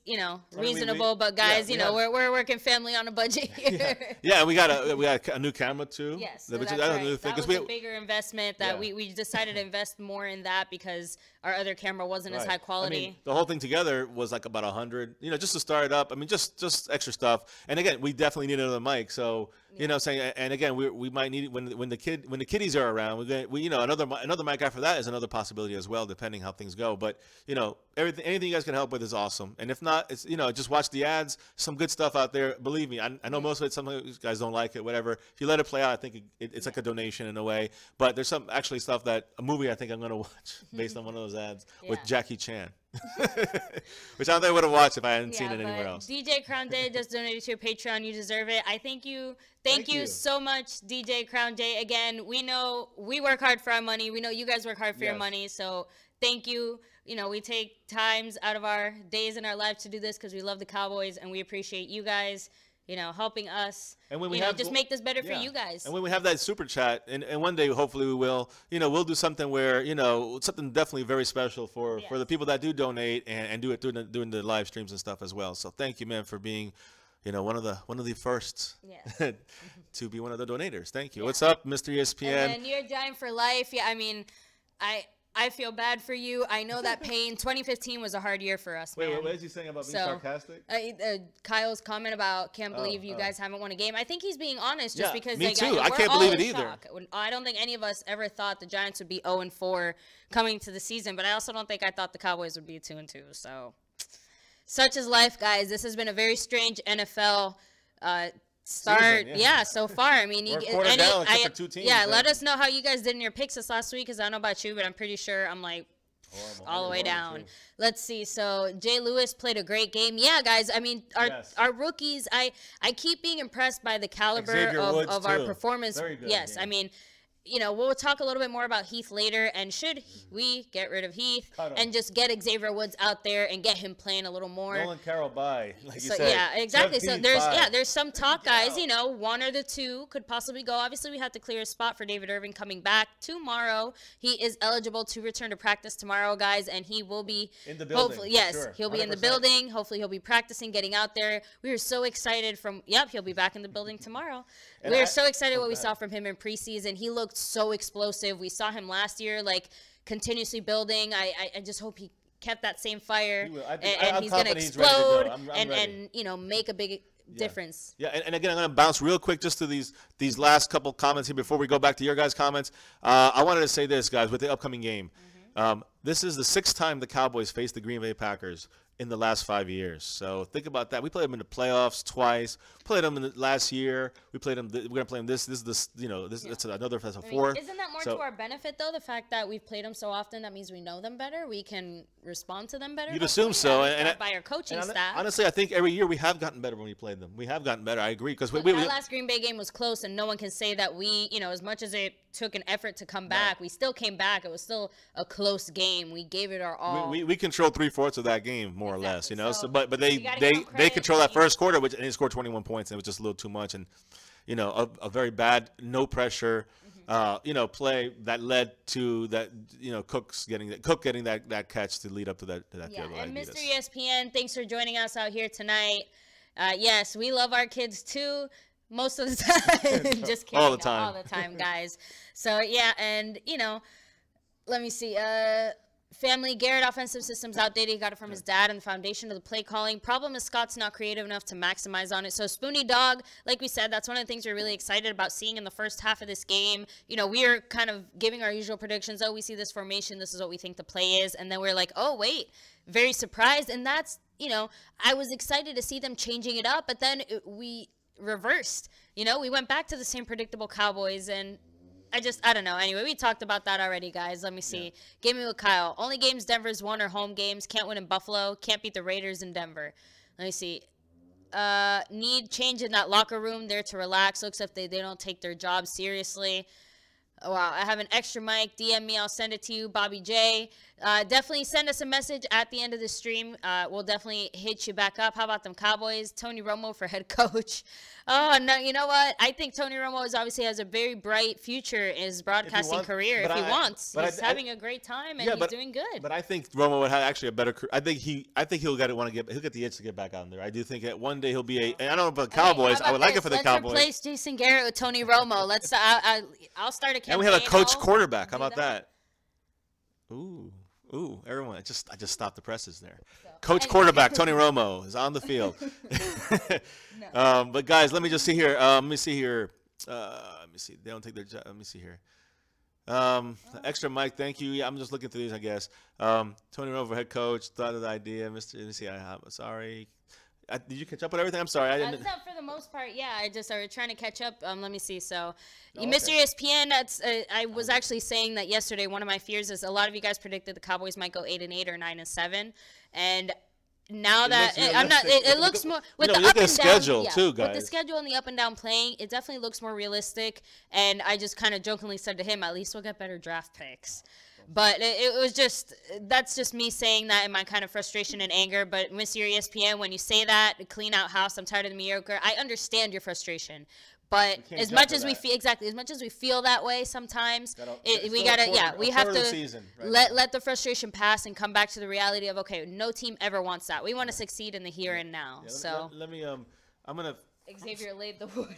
Speaker 1: reasonable, but guys, we're working family on a budget here.
Speaker 2: Yeah, we got a new camera too.
Speaker 1: Yes, so that's right. That was a bigger investment that we decided to invest more in that because our other camera wasn't as high quality.
Speaker 2: I mean, the whole thing together was like about $100, just to start it up. I mean, just extra stuff. And again, we definitely need another mic. So saying, and again, we might need when the kiddies are around. Another mic after that is another possibility as well, depending how things go. But anything you guys can help with is awesome. And if not, it's just watch the ads. Some good stuff out there. Believe me, I know most of it. Some of you guys don't like it. Whatever. If you let it play out, I think it's like a donation in a way. But there's some actually stuff a movie I think I'm gonna watch based on one of those ads with Jackie Chan. Which I don't think I would have watched if I hadn't seen it anywhere else.
Speaker 1: DJ Crown Day just donated to your Patreon. You deserve it. I thank you. Thank you so much, DJ Crown Day. Again, we know we work hard for our money. We know you guys work hard for your money. So thank you. We take times out of our days in our lives to do this because we love the Cowboys and we appreciate you guys. Helping us, and when we just make this better for you guys. And
Speaker 2: when we have that super chat, and one day hopefully we will, we'll do something where, something definitely very special for the people that do donate and do it during the live streams and stuff as well. So thank you, man, for being, one of the firsts to be one of the donators. Thank you. What's up, Mr. ESPN?
Speaker 1: And you're dying for life. Yeah, I mean, I feel bad for you. I know that pain. 2015 was a hard year for us, man.
Speaker 2: Wait, what is he saying about being sarcastic?
Speaker 1: Kyle's comment about can't believe you guys haven't won a game. I think he's being honest just because
Speaker 2: me too. I can't believe it either.
Speaker 1: I don't think any of us ever thought the Giants would be 0-4 coming to the season, but I also don't think I thought the Cowboys would be 2-2. So such is life, guys. This has been a very strange NFL start
Speaker 2: season,
Speaker 1: so far. I mean,
Speaker 2: for two teams,
Speaker 1: let us know how you guys did in your picks this last week because I don't know about you, but I'm pretty sure I'm like all the way down. Let's see. So Jay Lewis played a great game. Yeah, guys. I mean, our rookies. I keep being impressed by the caliber of our performance. Yes, game. I mean. We'll talk a little bit more about Heath later. And should we get rid of Heath and just get Xavier Woods out there and get him playing a little more?
Speaker 2: Nolan Carroll by, like you said.
Speaker 1: Yeah, exactly. So there's some talk, guys. One or the two could possibly go. Obviously, we have to clear a spot for David Irving coming back tomorrow. He is eligible to return to practice tomorrow, guys, and he will be
Speaker 2: in the building.
Speaker 1: Hopefully, yes, he'll be 100%. In the building. Hopefully, he'll be practicing, getting out there. We are so excited he'll be back in the building tomorrow. We are so excited what we saw from him in preseason. He looked so explosive. We saw him last year, continuously building. I just hope he kept that same fire, and he's going to explode and make a big difference.
Speaker 2: Yeah, and again, I'm going to bounce real quick just to these last couple comments here before we go back to your guys' comments. I wanted to say this, guys, with the upcoming game. This is the 6th time the Cowboys faced the Green Bay Packers in the last 5 years. So think about that. We played them in the playoffs twice. Played them in the last year. We played them. We're gonna play them this. This is it's another. That's a fourth.
Speaker 1: Isn't that more to our benefit though? The fact that we've played them so often, that means we know them better. We can respond to them better.
Speaker 2: You'd assume so, and
Speaker 1: by our coaching staff.
Speaker 2: Honestly, I think every year we have gotten better when we played them. We have gotten better. I agree because
Speaker 1: that last Green Bay game was close, and no one can say that we, as much as it took an effort to come back, we still came back. It was still a close game. We gave it our all.
Speaker 2: We controlled 3/4 of that game more or less, you know. So, but they control that first quarter, and they scored 21 points, and it was just a little too much, and you know, a very bad, no pressure, you know, play that led to that, you know, Cook getting that catch to lead up to that field goal.
Speaker 1: And Mr. ESPN, thanks for joining us out here tonight. Yes, we love our kids too. Most of the time. Just kidding.
Speaker 2: All the time.
Speaker 1: All the time, guys. So, yeah, and, you know, let me see. Family, Garrett offensive system's outdated. He got it from his dad and the foundation of the play calling. Problem is Scott's not creative enough to maximize on it. So Spoonie Dog, like we said, that's one of the things we're really excited about seeing in the first half of this game. You know, we are kind of giving our usual predictions. Oh, we see this formation. This is what we think the play is. And then we're like, oh, wait, very surprised. And that's, you know, I was excited to see them changing it up. But then we reversed. You know, we went back to the same predictable Cowboys, and I don't know. Anyway, we talked about that already, guys. Let me see. Game me with Kyle. Only games Denver's won are home games. Can't win in Buffalo. Can't beat the Raiders in Denver. Let me see. Need change in that locker room there to relax. Looks like they don't take their job seriously. Oh, wow. I have an extra mic. DM me. I'll send it to you, Bobby J. Definitely send us a message at the end of the stream. We'll definitely hit you back up. How about them Cowboys? Tony Romo for head coach. Oh, no. You know what? I think Tony Romo obviously has a very bright future in his broadcasting career if he wants. He's having a great time, and he's doing good.
Speaker 2: But I think Romo would have actually a better career. I think he'll get the itch to get back out there. I do think that one day he'll be and I don't know about the Cowboys. I would like it for the Cowboys.
Speaker 1: Let's replace Jason Garrett with Tony Romo. Let's. I'll start a campaign.
Speaker 2: And we have a coach quarterback. How about that? Ooh, everyone! I just stopped the presses there. So, coach quarterback Tony Romo is on the field. No. But guys, let me just see here. Let me see here. Let me see. They don't take their job. Let me see here. Extra mic, thank you. Yeah, I'm just looking through these, I guess. Tony Romo, head coach, thought of the idea. Mr. Let me see. Sorry. Did you catch up with everything? I'm sorry. I didn't.
Speaker 1: For the most part, yeah. I was trying to catch up. Let me see. So, Mr. ESPN, I was actually saying that yesterday. One of my fears is a lot of you guys predicted the Cowboys might go 8-8 or 9-7, and now that it looks more with the up and down
Speaker 2: schedule too, guys.
Speaker 1: With the schedule and the up and down playing, it definitely looks more realistic. And I just kind of jokingly said to him, at least we'll get better draft picks. But it was that's just me saying that in my kind of frustration and anger. But Mr. ESPN, when you say that, clean out house, I'm tired of the mediocre, I understand your frustration. But as much as we feel that way sometimes, we have to let the frustration pass and come back to the reality of, okay, no team ever wants that. We want to succeed in the here and now. Yeah, so
Speaker 2: let me I'm gonna.
Speaker 1: Xavier laid the wood.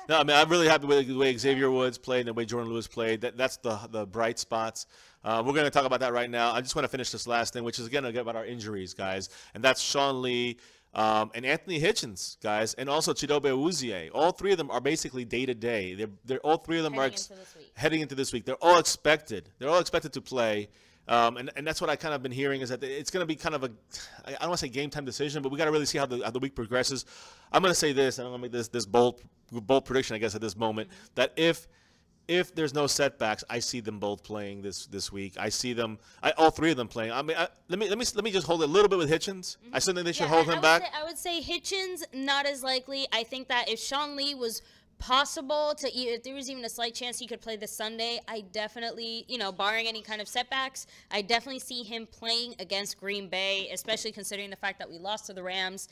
Speaker 2: No, I mean, I'm really happy with the way Xavier Woods played and the way Jordan Lewis played. That's the bright spots. We're going to talk about that right now. I just want to finish this last thing, which is, again, about our injuries, guys. And that's Sean Lee and Anthony Hitchens, guys, and also Chidobe Awuzie. All three of them are basically day-to-day. They're all three of them heading into this week. They're all expected. They're all expected to play. And that's what I kind of been hearing is that it's going to be kind of I don't want to say game time decision, but we got to really see how the week progresses. I'm going to say this, and I'm going to make this bold prediction, I guess, at this moment, that if there's no setbacks, I see them both playing this week. I see them, all three of them playing. I mean, let me just hold it a little bit with Hitchens. I still think they should hold him back.
Speaker 1: I would say Hitchens not as likely. I think that if Sean Lee was possible to, if there was even a slight chance he could play this Sunday, I definitely, barring any kind of setbacks, I definitely see him playing against Green Bay, especially considering the fact that we lost to the Rams.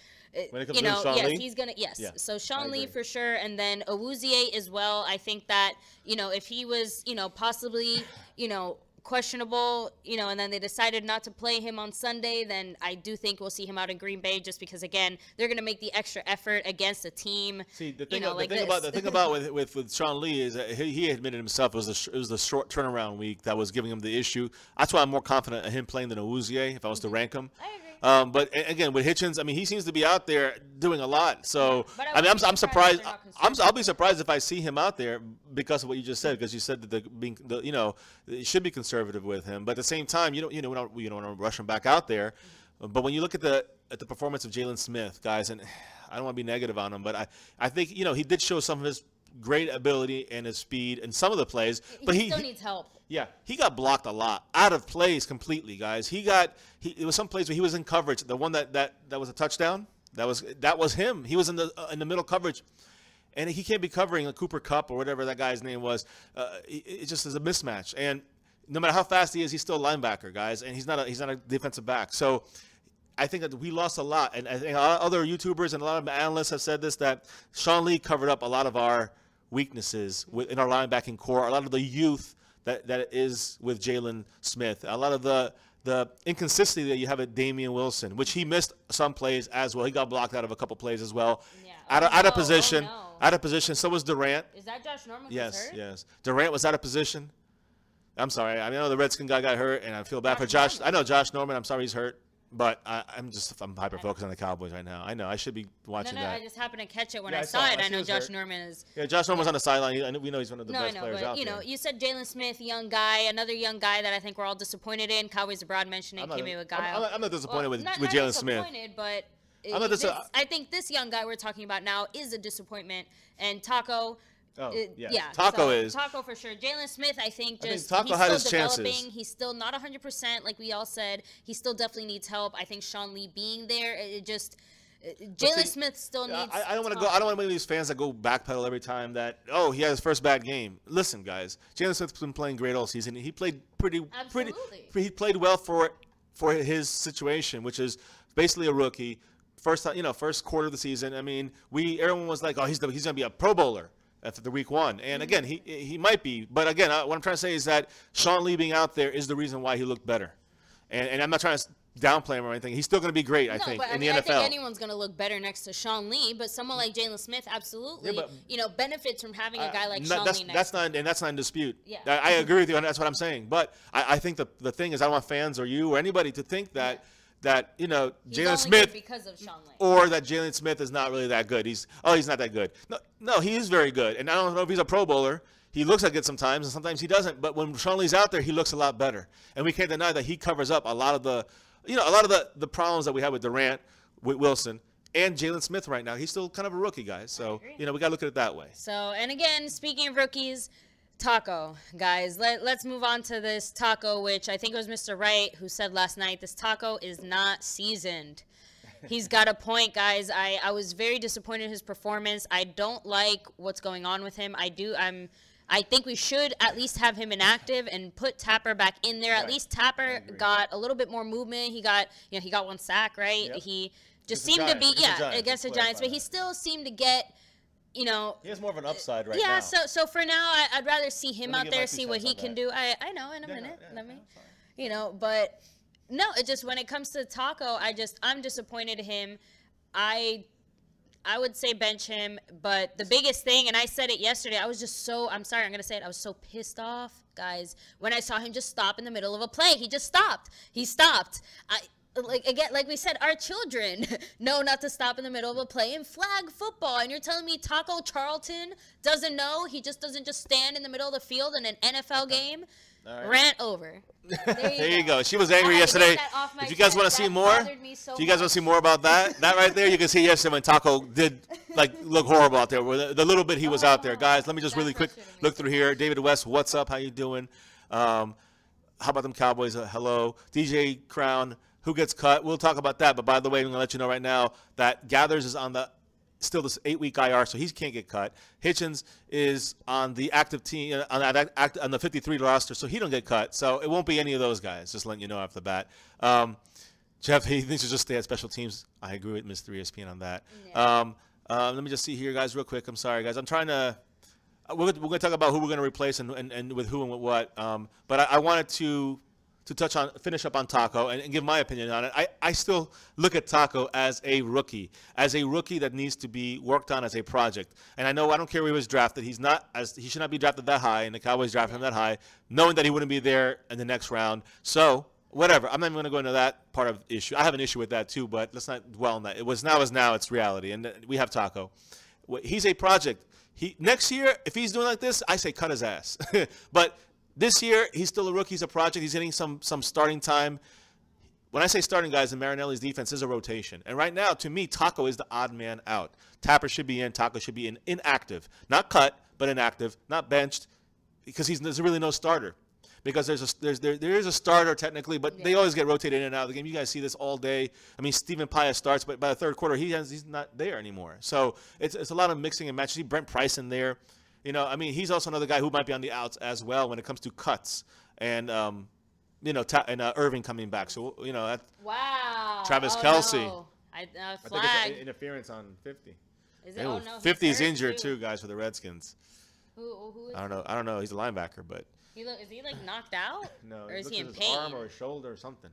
Speaker 2: When it comes to Sean Lee?
Speaker 1: He's gonna, Yeah. So Sean Lee for sure, and then Awuzie as well. I think that, if he was, possibly, questionable, and then they decided not to play him on Sunday, then I do think we'll see him out in Green Bay just because, again, they're going to make the extra effort against a team.
Speaker 2: See, the thing about with Sean Lee is that he admitted himself it was the short turnaround week that was giving him the issue. That's why I'm more confident in him playing than Awuzie if I was to rank him.
Speaker 1: I agree.
Speaker 2: But again, with Hitchens, I mean, he seems to be out there doing a lot. So I'm surprised. I'll be surprised if I see him out there because of what you just said. Because you said that it should be conservative with him. But at the same time, you don't want to rush him back out there. But when you look at the performance of Jalen Smith, guys, and I don't want to be negative on him, but I think he did show some of his great ability and his speed in some of the plays, but he
Speaker 1: still needs help.
Speaker 2: Yeah, he got blocked a lot, out of plays completely, guys. It was some plays where he was in coverage. The one that was a touchdown, that was him. He was in the middle coverage, and he can't be covering a Cooper Kupp or whatever that guy's name was. It just is a mismatch, and no matter how fast he is, he's still a linebacker, guys, and he's not a defensive back. So I think that we lost a lot, and I think other YouTubers and a lot of analysts have said this, that Sean Lee covered up a lot of our weaknesses in our linebacking core, a lot of the youth that is with Jalen Smith, a lot of the inconsistency that you have at Damian Wilson, which he missed some plays as well. He got blocked out of a couple plays as well.
Speaker 1: Yeah.
Speaker 2: Out of position. Out of position. So was Durant.
Speaker 1: Is that Josh Norman?
Speaker 2: Yes,
Speaker 1: hurt?
Speaker 2: yes. Durant was out of position. I'm sorry. I know the Redskin guy got hurt, and I feel bad for Josh. I know Josh Norman. I'm sorry he's hurt. But I'm hyper focused on the Cowboys right now. I know I should be watching that.
Speaker 1: I just happened to catch it when I saw it. I know Josh Norman is.
Speaker 2: Yeah, Josh Norman's on the sideline. We know he's one of the best players
Speaker 1: but,
Speaker 2: out there.
Speaker 1: You know, you said Jalen Smith, young guy, another young guy that I think we're all disappointed in. Cowboys abroad mentioned it. Came in with Guile.
Speaker 2: I'm not disappointed with
Speaker 1: not
Speaker 2: Jalen Smith.
Speaker 1: But I think this young guy we're talking about now is a disappointment. And Taco. Taco for sure. Jalen Smith, I think
Speaker 2: Taco had his
Speaker 1: developing.
Speaker 2: Chances.
Speaker 1: He's still not 100%, like we all said. He still definitely needs help. I think Sean Lee being there, Jalen Smith still needs.
Speaker 2: I don't want to go. I don't want to be these fans that go backpedal every time that he had his first bad game. Listen, guys, Jalen Smith's been playing great all season. He played pretty. He played well for his situation, which is basically a rookie. First quarter of the season. I mean, everyone was like, he's going to be a Pro Bowler after the week one. And again, he might be. But again, what I'm trying to say is that Sean Lee being out there is the reason why he looked better. And I'm not trying to downplay him or anything. He's still going to be great, I think, in the NFL.
Speaker 1: I think anyone's going to look better next to Sean Lee, but someone like Jalen Smith absolutely, benefits from having a guy like Sean Lee next to him.
Speaker 2: That's not in dispute.
Speaker 1: Yeah.
Speaker 2: I agree with you, and that's what I'm saying. But I think the thing is, I don't want fans or you or anybody to think that Jalen Smith
Speaker 1: because of Sean Lee.
Speaker 2: Or that Jalen Smith is not really that good. He's not that good. No, he is very good. And I don't know if he's a Pro Bowler. He looks like it sometimes, and sometimes he doesn't. But when Sean Lee's out there, he looks a lot better. And we can't deny that he covers up a lot of the problems that we have with Durant, with Wilson, and Jalen Smith right now. He's still kind of a rookie, guys. So we got to look at it that way.
Speaker 1: So, and again, speaking of rookies, Taco, guys, let's move on to this Taco, which I think it was Mr. Wright who said last night, this Taco is not seasoned. He's got a point, guys. I was very disappointed in his performance. I don't like what's going on with him. I think we should at least have him inactive and put Tapper back in there. At least Tapper got a little bit more movement. He got one sack, right?
Speaker 2: Yep.
Speaker 1: He just seemed to be against the Giants, but he still seemed to get. He
Speaker 2: has more of an upside now.
Speaker 1: Yeah, so for now, I'd rather see him out there, see what he can do. I know in a minute. But no, it just when it comes to Taco, I'm disappointed in him. I would say bench him, but the biggest thing, and I said it yesterday, I'm sorry, I'm going to say it. I was so pissed off, guys, when I saw him just stop in the middle of a play. He just stopped. He stopped. Like we said, our children know not to stop in the middle of a play in flag football. And you're telling me Taco Charlton doesn't know? He just doesn't just stand in the middle of the field in an NFL game? Right. Rant over.
Speaker 2: There you go. She was angry yesterday. If you guys want to see more, about that right there, you can see yesterday when Taco did look horrible out there. The little bit he was out there, guys. Let me just really quick look through here. David West, what's up? How you doing? How about them Cowboys? Hello, DJ Crown. Who gets cut? We'll talk about that. But by the way, I'm going to let you know right now that Gathers is on still this 8-week IR, so he can't get cut. Hitchens is on the active team on the 53 roster, so he don't get cut. So it won't be any of those guys. Just letting you know off the bat. Jeff, he thinks to just stay at special teams. I agree with Mr. ESPN on that. Yeah. Let me just see here, guys, real quick. I'm sorry, guys. I'm trying to. We're going to talk about who we're going to replace and with who and with what. But I wanted to finish up on Taco and give my opinion on it. I still look at Taco as a rookie that needs to be worked on as a project. And I don't care where he was drafted. He should not be drafted that high, and the Cowboys drafted him that high, knowing that he wouldn't be there in the next round. So whatever. I'm not even going to go into that part of the issue. I have an issue with that too, but let's not dwell on that. It was now is now. It's reality, and we have Taco. He's a project. Next year, if he's doing like this, I say cut his ass. But this year, he's still a rookie. He's a project. He's getting some starting time. When I say starting, guys, in Marinelli's defense is a rotation. And right now, to me, Taco is the odd man out. Tapper should be in. Taco should be inactive. Not cut, but inactive. Not benched, because there's really no starter. Because there is a starter technically, but they always get rotated in and out of the game. You guys see this all day. I mean, Stephen Pius starts, but by the third quarter, he's not there anymore. So it's a lot of mixing and matching. See Brent Price in there. He's also another guy who might be on the outs as well when it comes to cuts and, Irving coming back. So,
Speaker 1: Wow.
Speaker 2: Travis Kelce.
Speaker 1: No. Flag.
Speaker 2: I think it's interference on 50.
Speaker 1: Is it? Oh, no.
Speaker 2: 50 is injured too, guys, for the Redskins.
Speaker 1: Who is
Speaker 2: I don't know. He's a linebacker, but.
Speaker 1: Is he like knocked out?
Speaker 2: No.
Speaker 1: Or is he in
Speaker 2: his
Speaker 1: pain?
Speaker 2: Arm or his shoulder or something.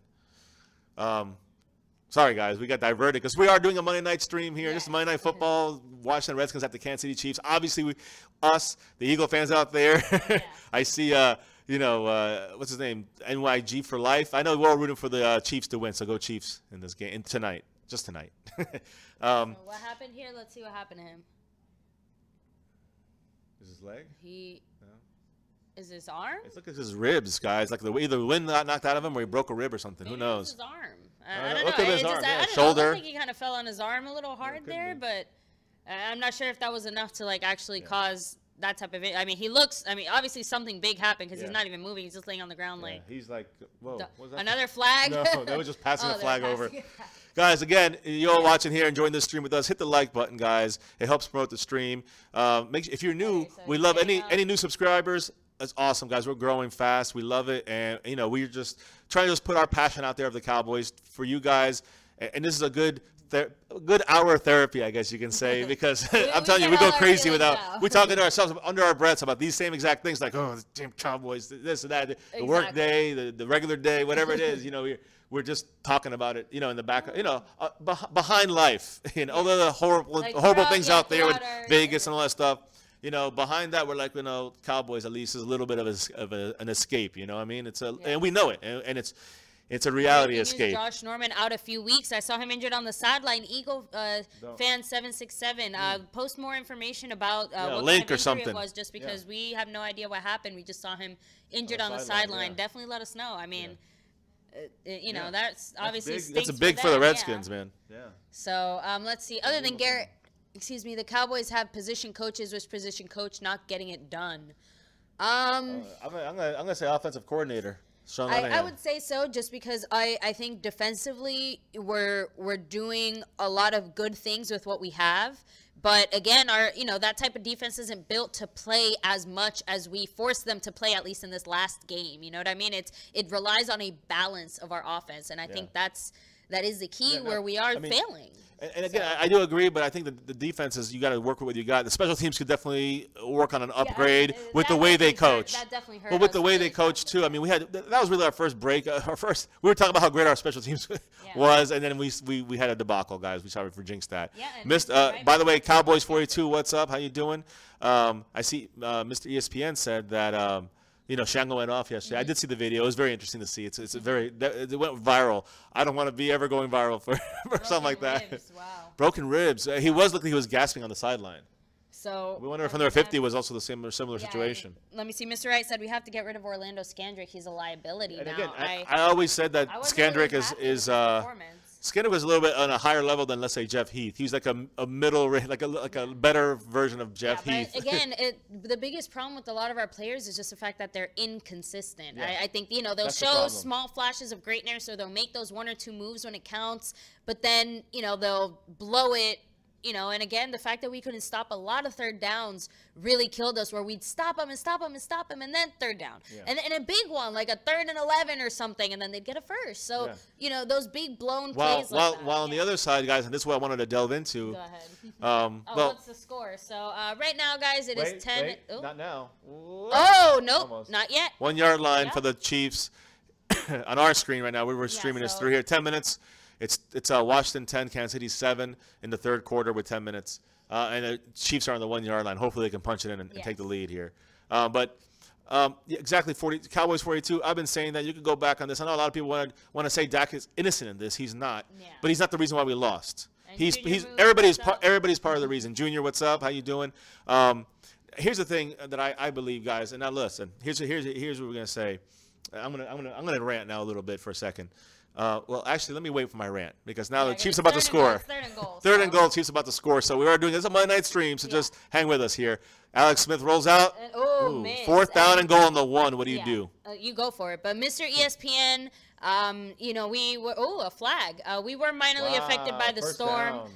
Speaker 2: Sorry, guys, we got diverted because we are doing a Monday night stream here. This is Monday Night Football. Washington Redskins at the Kansas City Chiefs. Obviously, the Eagle fans out there. Yeah. I see. What's his name? NYG for life. I know we're all rooting for the Chiefs to win, so go Chiefs in this game tonight. Just tonight.
Speaker 1: So what happened here? Let's see what happened to him.
Speaker 2: Is his leg?
Speaker 1: Is his arm?
Speaker 2: It's like his ribs, guys. Like either the wind knocked out of him or he broke a rib or something.
Speaker 1: Maybe
Speaker 2: who knows?
Speaker 1: His arm. I don't know.
Speaker 2: His arm.
Speaker 1: I
Speaker 2: Shoulder.
Speaker 1: think he kind of fell on his arm a little hard there, but I'm not sure if that was enough to like actually cause that type of. I mean, obviously something big happened because he's not even moving. He's just laying on the ground like.
Speaker 2: He's like, whoa. What was that?
Speaker 1: Another flag?
Speaker 2: No, they were just passing the flag over. Guys, again, you're all watching here, enjoying this stream with us. Hit the like button, guys. It helps promote the stream. If you're new, we love any new subscribers. That's awesome, guys. We're growing fast. We love it. And, we're just trying to put our passion out there of the Cowboys for you guys. And this is a good hour of therapy, I guess you can say, because I'm telling you, we go crazy we're talking to ourselves under our breaths about these same exact things, like, oh, the damn Cowboys, this and that, the work day, the regular day, whatever it is, we're just talking about it, in the back, behind life, although the horrible things out there with Vegas and all that stuff. Behind that, we're like, Cowboys at least is a little bit of an escape. You know what I mean? And we know it, and it's a reality escape.
Speaker 1: Josh Norman out a few weeks. I saw him injured on the sideline. Eagle fan 767 post more information about what
Speaker 2: link
Speaker 1: kind of
Speaker 2: or something
Speaker 1: it was, just because we have no idea what happened. We just saw him injured on the sideline. Definitely let us know. I mean, that's obviously
Speaker 2: that's big for the Redskins, man. Yeah.
Speaker 1: So let's see. Other than Garrett. Excuse me, the Cowboys have position coaches. Which position coach not getting it done?
Speaker 2: I'm gonna say offensive coordinator.
Speaker 1: I would say so, just because I think defensively we're doing a lot of good things with what we have. But again, that type of defense isn't built to play as much as we forced them to play, at least in this last game. You know what I mean? It relies on a balance of our offense, and I think that is the key where we are failing.
Speaker 2: And again, I do agree, but I think the defense is you got to work with what you got. The special teams could definitely work on an upgrade with the way they coach.
Speaker 1: That definitely hurt.
Speaker 2: But with the way they coach too, I mean, that was really our first break. We were talking about how great our special teams was, and then we had a debacle, guys. We sorry for jinx that. By the way, Cowboys 42, what's up? How you doing? I see Mr. ESPN said that. Shango went off yesterday. I did see the video. It was very interesting to see. It went viral. I don't want to be ever going viral for something like that.
Speaker 1: Wow.
Speaker 2: Broken ribs. He was gasping on the sideline.
Speaker 1: So
Speaker 2: we wonder if under 50 was also the similar situation.
Speaker 1: Let me see. Mr. Wright said we have to get rid of Orlando Scandrick. He's a liability now.
Speaker 2: Again, I always said that Scandrick is Skinner was a little bit on a higher level than, let's say, Jeff Heath. He's like a middle, like a better version of Jeff Heath.
Speaker 1: But again, the biggest problem with a lot of our players is just the fact that they're inconsistent. I think they'll show small flashes of greatness, or they'll make those one or two moves when it counts, but then they'll blow it. And again, the fact that we couldn't stop a lot of third downs really killed us, where we'd stop them and stop them and stop them, and then third down. And a big one, like a 3rd and 11 or something, and then they'd get a first. So, those big blown plays like that.
Speaker 2: While on the other side, guys, and this is what I wanted to delve into.
Speaker 1: Go ahead. What's the score? So, right now, guys, it is 10.
Speaker 2: Wait, not now.
Speaker 1: Oh, nope, almost. Not yet.
Speaker 2: 1 yard line for the Chiefs. On our screen right now, we were streaming this through here. 10 minutes. It's Washington 10, Kansas City 7 in the third quarter with 10 minutes. And the Chiefs are on the 1 yard line. Hopefully they can punch it in and take the lead here. Exactly, Cowboys 42. I've been saying that. You could go back on this. I know a lot of people want to say Dak is innocent in this. He's not. But he's not the reason why we lost. And everybody's part of the reason. Junior, what's up? How you doing? Here's the thing that I believe, guys. And now listen. Here's what we're gonna say. I'm gonna rant now a little bit for a second. Well, actually, let me wait for my rant, because now the Chiefs are about to score. Third and goal, Chiefs about to score. So we are doing this on Monday night stream, so just hang with us here. Alex Smith rolls out.
Speaker 1: Man.
Speaker 2: 4th down and goal on the 1. What do you do?
Speaker 1: You go for it. But Mr. ESPN, we were a flag. We were minorly affected by the storm.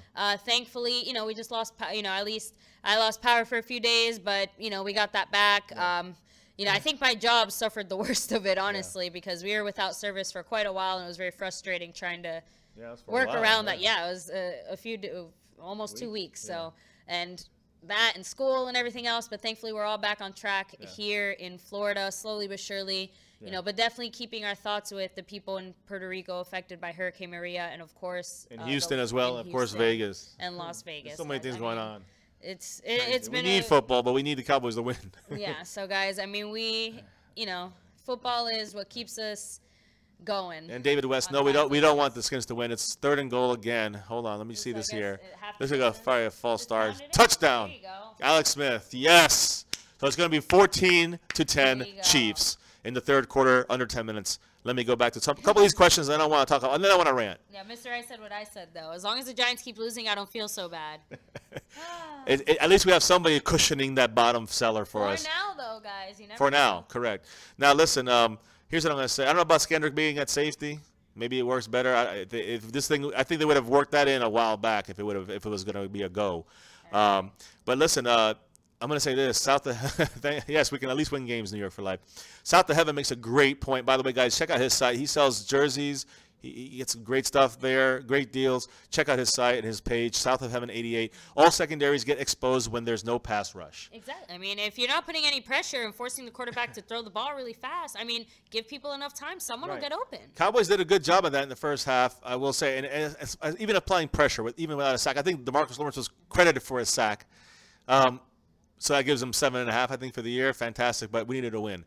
Speaker 1: Thankfully, we just lost. At least I lost power for a few days, but we got that back. I think my job suffered the worst of it, honestly, because we were without service for quite a while, and it was very frustrating trying to work around that. Yeah, it was almost 2 weeks. So, and that and school and everything else. But thankfully, we're all back on track here in Florida, slowly but surely. You know, but definitely keeping our thoughts with the people in Puerto Rico affected by Hurricane Maria, and of course
Speaker 2: in Houston as well, and of course Vegas
Speaker 1: and Las Vegas.
Speaker 2: There's so many things going on.
Speaker 1: It's been. We
Speaker 2: need football, but we need the Cowboys to win.
Speaker 1: Yeah. So guys, I mean, football is what keeps us going.
Speaker 2: And David West, no, we don't want the Skins to win. It's 3rd and goal again. Hold on, let me see this here. This is a false start. Touchdown. Alex Smith. Yes. So it's going to be 14-10 Chiefs in the 3rd quarter, under 10 minutes. Let me go back to a couple of these questions, and I don't want to talk about, and then I want to rant.
Speaker 1: Yeah, Mr. I said what I said, though. As long as the Giants keep losing, I don't feel so bad.
Speaker 2: At least we have somebody cushioning that bottom cellar for us.
Speaker 1: For now, though, guys. You never
Speaker 2: For now, correct. Now, listen, here's what I'm going to say. I don't know about Skendrick being at safety. Maybe it works better. I think they would have worked that in a while back if it was going to be a go. But listen, I'm going to say this. Yes, we can at least win games, New York for life. South of Heaven makes a great point. By the way, guys, check out his site. He sells jerseys. He gets great stuff there, great deals. Check out his site and his page, South of Heaven 88. All secondaries get exposed when there's no pass rush.
Speaker 1: Exactly. I mean, if you're not putting any pressure and forcing the quarterback to throw the ball really fast, I mean, give people enough time. Someone will get open. Cowboys
Speaker 2: did a good job of that in the first half, I will say, and even applying pressure, even without a sack. I think DeMarcus Lawrence was credited for his sack. So that gives them 7.5, I think, for the year. Fantastic, but we needed to win.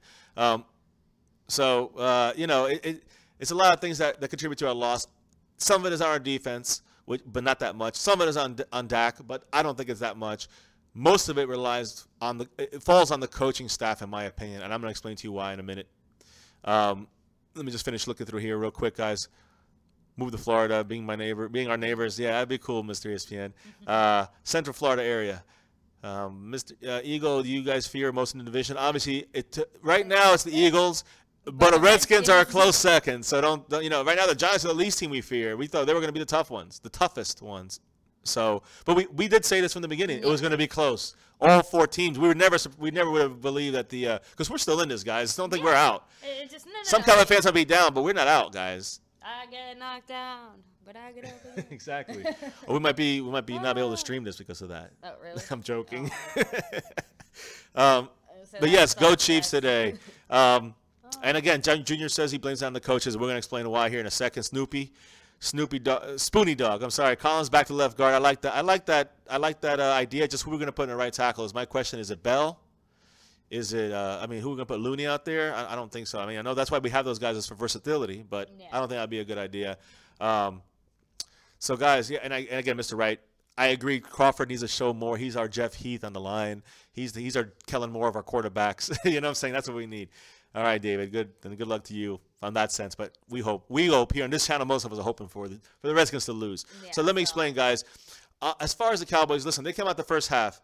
Speaker 2: It's a lot of things that contribute to our loss. Some of it is on our defense, but not that much. Some of it is on Dak, but I don't think it's that much. Most of it it falls on the coaching staff, in my opinion, and I'm going to explain to you why in a minute. Let me just finish looking through here real quick, guys. Move to Florida, being our neighbors. Yeah, that'd be cool, Mr. ESPN. Central Florida area. Mr. Eagle, you guys fear most in the division. Obviously, right now it's the Eagles. But the Redskins are a close second, so don't right now the Giants are the least team we fear. We thought they were going to be the tough ones, the toughest ones. So, but we did say this from the beginning. It was going to be close. All 4 teams. We never would have believed that because we're still in this, guys. Don't think we're out. Some Cowboys fans might be down, but we're not out, guys.
Speaker 1: I get knocked down, but I get up again.
Speaker 2: Exactly. Or we might be not be able to stream this because of that.
Speaker 1: Oh, really?
Speaker 2: I'm joking. But yes, go Chiefs today. And again, Junior says he blames it on the coaches. We're going to explain why here in a second. Spoonie Dog. I'm sorry. Collins back to left guard. I like that idea. Just who we're going to put in the right tackle is my question. Is it Bell? Is it? Who are we going to put Looney out there? I don't think so. I mean, I know that's why we have those guys as for versatility, but I don't think that'd be a good idea. So guys, yeah, and again, Mr. Wright, I agree. Crawford needs to show more. He's our Jeff Heath on the line. He's our Kellen Moore of our quarterbacks. You know what I'm saying? That's what we need. All right, David. Good luck to you on that sense. But we hope here on this channel, most of us are hoping for the Redskins to lose. Yeah, so let me explain, guys. As far as the Cowboys, listen, they came out the first half,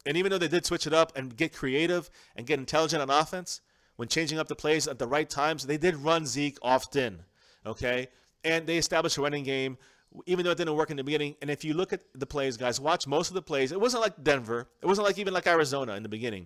Speaker 2: and even though they did switch it up and get creative and get intelligent on offense, when changing up the plays at the right times, they did run Zeke often. Okay, and they established a running game, even though it didn't work in the beginning. And if you look at the plays, guys, watch most of the plays. It wasn't like Denver. It wasn't even like Arizona in the beginning.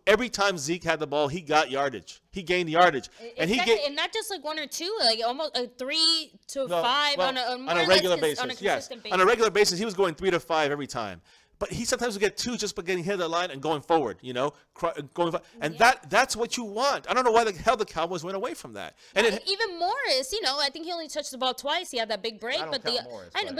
Speaker 2: Every time Zeke had the ball, he got yardage. He gained yardage, and
Speaker 1: not just like 1 or 2, like almost 3 to 5 on a
Speaker 2: regular basis. On a consistent basis. On a regular basis, he was going 3 to 5 every time. But he sometimes would get 2 just by getting hit at the line and going forward. That's what you want. I don't know why the hell the Cowboys went away from that. And
Speaker 1: even Morris, I think he only touched the ball twice. He had that big break, but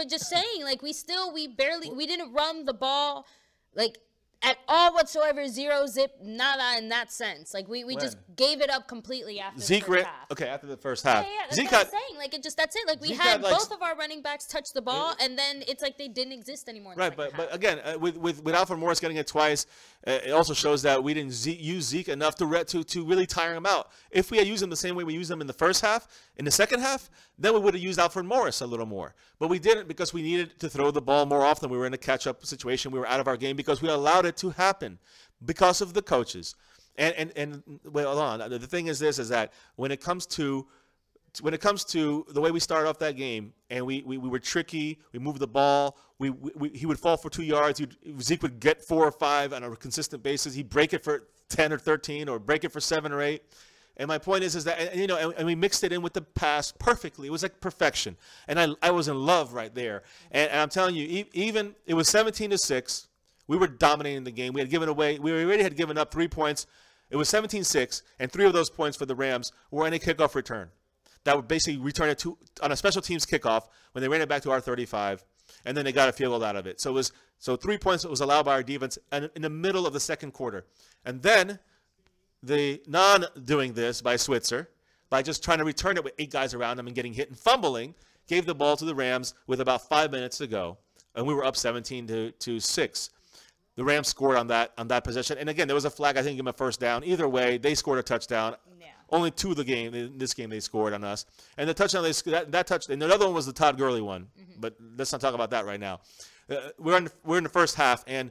Speaker 1: just saying, like we didn't run the ball like at all whatsoever, 0 zip, nada in that sense. Like we just gave it up completely after the first half.
Speaker 2: Okay, after the first half.
Speaker 1: Yeah, that's what I'm saying. Like that's it. Like we had both of our running backs touch the ball, and then it's like they didn't exist anymore. In the second half. But
Speaker 2: again, with Alfred Morris getting it twice, it also shows that we didn't use Zeke enough to really tire him out. If we had used him the same way we used him in the first half, in the second half, then we would have used Alfred Morris a little more. But we didn't because we needed to throw the ball more often. We were in a catch-up situation. We were out of our game because we allowed it to happen because of the coaches. And wait, hold on. The thing is this, is that when it comes to the way we started off that game, and we were tricky, we moved the ball, he would fall for 2 yards, Zeke would get 4 or 5 on a consistent basis. He'd break it for 10 or 13 or break it for 7 or 8. And my point is that, and, you know, and we mixed it in with the pass perfectly. It was like perfection. And I was in love right there. And I'm telling you, even it was 17-6. We were dominating the game. We already had given up 3 points. It was 17-6, and 3 of those points for the Rams were in a kickoff return. That would basically return it on a special teams kickoff when they ran it back to our 35, and then they got a field goal out of it. So 3 points was allowed by our defense in the middle of the second quarter. And then the non-doing this by Switzer, by just trying to return it with 8 guys around him and getting hit and fumbling, gave the ball to the Rams with about 5 minutes to go, and we were up 17-6. The Rams scored on that possession, and again, there was a flag. I think give them a first down. Either way, they scored a touchdown. Yeah. Only 2 of the game. In this game, they scored on us, and the touchdown that touch, and another one was the Todd Gurley one. Mm-hmm. But let's not talk about that right now. We're in the first half, and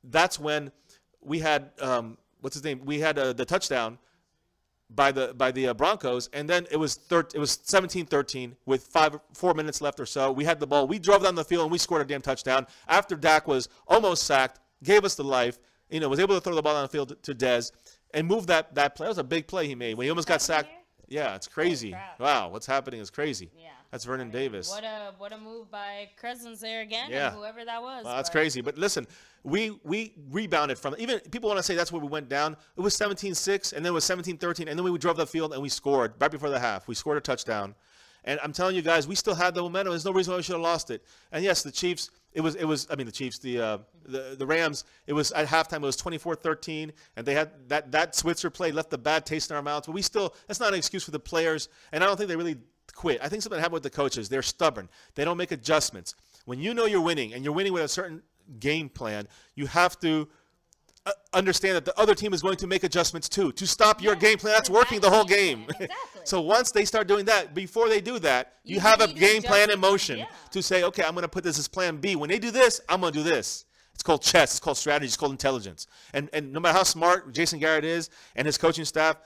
Speaker 2: that's when we had what's his name? We had the touchdown by the Broncos, and then it was 17-13 with 4 minutes left or so. We had the ball. We drove down the field and we scored a damn touchdown after Dak was almost sacked, gave us the life. You know, was able to throw the ball down the field to Dez and move that play. That was a big play he made when he almost got sacked. Yeah, it's crazy. Wow, what's happening is crazy. Yeah. That's Vernon Davis.
Speaker 1: What a move by Cousins there again, and whoever that was.
Speaker 2: Well, that's crazy. But listen, we rebounded from it. Even people want to say that's where we went down. It was 17-6, and then it was 17-13, and then we drove the field and we scored right before the half. We scored a touchdown. And I'm telling you guys, we still had the momentum. There's no reason why we should have lost it. And yes, the Chiefs, the Rams, it was at halftime, it was 24-13, and they had that Switzer play left a bad taste in our mouths. But that's not an excuse for the players, and I don't think they really quit. I think something happened with the coaches. They're stubborn. They don't make adjustments. When you know you're winning, and you're winning with a certain game plan, you have to understand that the other team is going to make adjustments too to stop your game plan. That's working the whole game. Exactly. So once they start doing that, before they do that, you have a game plan in motion to say, okay, I'm going to put this as plan B. When they do this, I'm going to do this. It's called chess. It's called strategy. It's called intelligence. And no matter how smart Jason Garrett is and his coaching staff,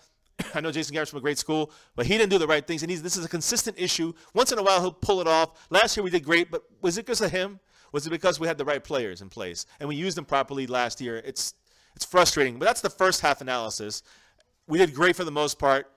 Speaker 2: I know Jason Garrett's from a great school, but he didn't do the right things. And this is a consistent issue. Once in a while, he'll pull it off. Last year we did great, but was it because of him? Was it because we had the right players in place and we used them properly last year? It's frustrating, but that's the first half analysis. We did great for the most part.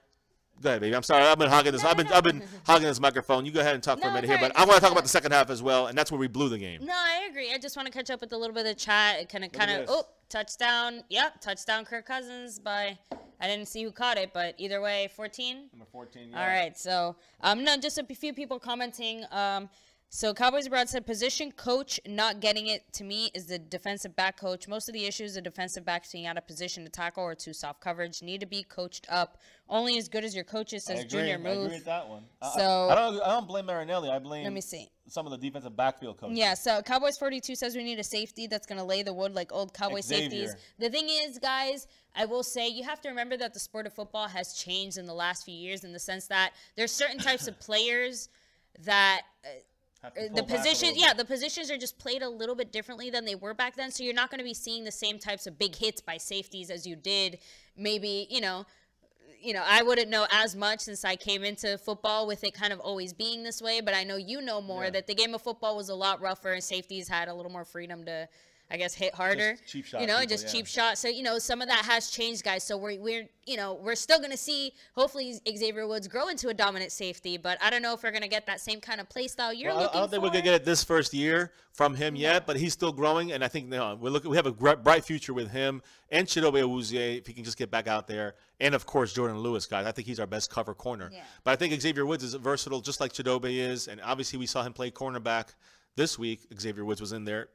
Speaker 2: Go ahead, baby. I'm sorry. I've been hogging this. I've been hogging this microphone. You go ahead and talk for a minute here, but I want to talk about the second half as well, and that's where we blew the game.
Speaker 1: No, I agree. I just want to catch up with a little bit of the chat. Kind of. Touchdown. Yep, touchdown. Kirk Cousins by. I didn't see who caught it, but either way, 14.
Speaker 2: Number 14. Yeah.
Speaker 1: All right. So, just a few people commenting. So Cowboys Abroad said, position coach not getting it to me is the defensive back coach. Most of the issues the defensive backs being out of position to tackle or too soft coverage need to be coached up. Only as good as your coaches, says Junior Move.
Speaker 2: I agree with that one.
Speaker 1: So
Speaker 2: I don't blame Marinelli. I blame.
Speaker 1: Let me see.
Speaker 2: Some of the defensive backfield coaches.
Speaker 1: Yeah, so Cowboys 42 says we need a safety that's going to lay the wood like old Cowboy safeties. The thing is, guys, I will say you have to remember that the sport of football has changed in the last few years in the sense that there's certain types of players that the positions are just played a little bit differently than they were back then. So you're not going to be seeing the same types of big hits by safeties as you did maybe, I wouldn't know as much since I came into football with it kind of always being this way. But I know you know more that the game of football was a lot rougher and safeties had a little more freedom to, I guess, hit harder.
Speaker 2: Just cheap shots.
Speaker 1: Cheap shots. So, some of that has changed, guys. So we're still going to see, hopefully, Xavier Woods grow into a dominant safety. But I don't know if we're going to get that same kind of play style you're looking for.
Speaker 2: I don't think we're going to get it this first year from him yet, but he's still growing. And I think we have a bright future with him and Chidobe Awuzie, if he can just get back out there. And, of course, Jordan Lewis, guys. I think he's our best cover corner. Yeah. But I think Xavier Woods is versatile, just like Chidobe is. And, obviously, we saw him play cornerback this week. Xavier Woods was in there.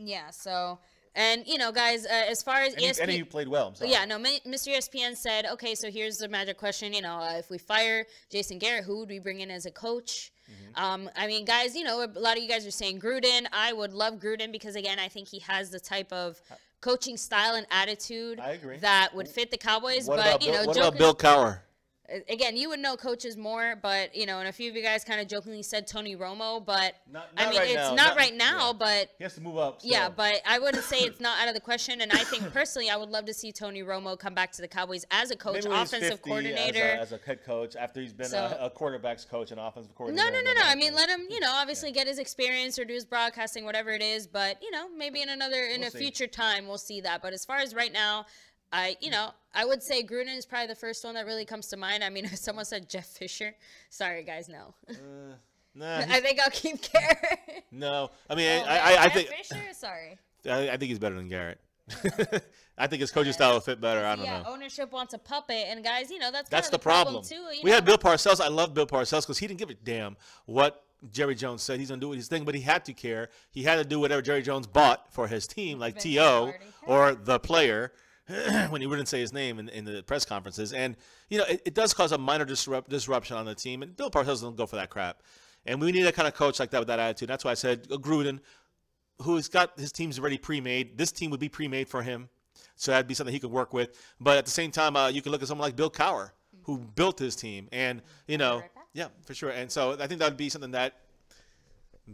Speaker 1: Yeah, so, and, guys, as far as ESPN.
Speaker 2: And he played well.
Speaker 1: Yeah, no, Mr. ESPN said, okay, so here's the magic question. If we fire Jason Garrett, who would we bring in as a coach? Mm-hmm. Guys, a lot of you guys are saying Gruden. I would love Gruden because, again, I think he has the type of coaching style and attitude that would fit the Cowboys.
Speaker 2: What about Bill Cowher?
Speaker 1: Again, you would know coaches more, but, and a few of you guys kind of jokingly said Tony Romo, but, it's not right now, but.
Speaker 2: He has to move up. So.
Speaker 1: Yeah, but I wouldn't say it's not out of the question, and I think, personally, I would love to see Tony Romo come back to the Cowboys as a coach, offensive coordinator.
Speaker 2: As a head coach, after he's been a quarterback's coach and offensive coordinator.
Speaker 1: No. Let him, obviously get his experience or do his broadcasting, whatever it is, but, maybe in a future time we'll see that. But as far as right now, I would say Gruden is probably the first one that really comes to mind. I mean, someone said Jeff Fisher. Sorry, guys, no.
Speaker 2: Nah,
Speaker 1: I think I'll keep Garrett.
Speaker 2: No, I mean, I think
Speaker 1: Fisher. Sorry.
Speaker 2: I think he's better than Garrett. I think his coaching style will fit better. I don't know.
Speaker 1: Ownership wants a puppet, and guys, that's
Speaker 2: kind
Speaker 1: of
Speaker 2: the problem
Speaker 1: too.
Speaker 2: We had Bill Parcells. I love Bill Parcells because he didn't give a damn what Jerry Jones said. He's gonna do his thing, but he had to care. He had to do whatever Jerry Jones bought for his team, like T.O. or the player. When he wouldn't say his name in the press conferences. And, it does cause a minor disruption on the team. And Bill Parcells doesn't go for that crap. And we need a kind of coach like that with that attitude. That's why I said Gruden, who's got his teams already pre-made. This team would be pre-made for him. So that'd be something he could work with. But at the same time, you can look at someone like Bill Cowher, who built his team. And, yeah, for sure. And so I think that would be something that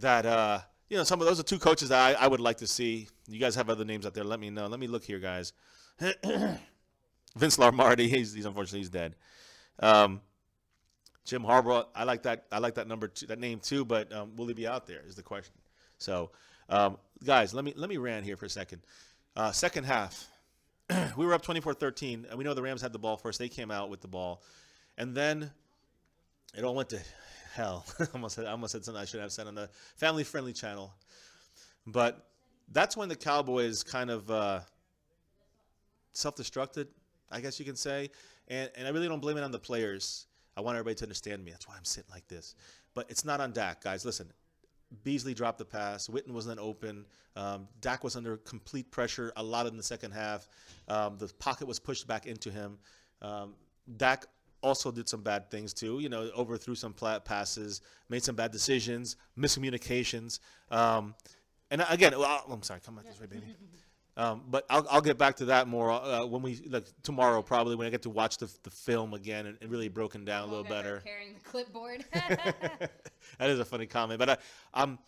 Speaker 2: some of those are two coaches that I would like to see. You guys have other names out there. Let me know. Let me look here, guys. Vince Lombardi, he's unfortunately he's dead. Jim Harbaugh, I like that number two, that name too, but will he be out there is the question. So, guys, let me rant here for a second. Second half, we were up 24-13, and we know the Rams had the ball first. They came out with the ball, and then it all went to hell. I almost said something I should have said on the family-friendly channel, but that's when the Cowboys kind of self-destructed, I guess you can say, and I really don't blame it on the players. I want everybody to understand me. That's why I'm sitting like this. But it's not on Dak, guys. Listen, Beasley dropped the pass. Witten wasn't open. Dak was under complete pressure a lot in the second half. The pocket was pushed back into him. Dak also did some bad things too. Overthrew some passes, made some bad decisions, miscommunications. And again, I'm sorry. Come back this way, baby. But I'll get back to that more when tomorrow probably when I get to watch the film again and really broken down a little better.
Speaker 1: Carrying the clipboard.
Speaker 2: That is a funny comment, but I'm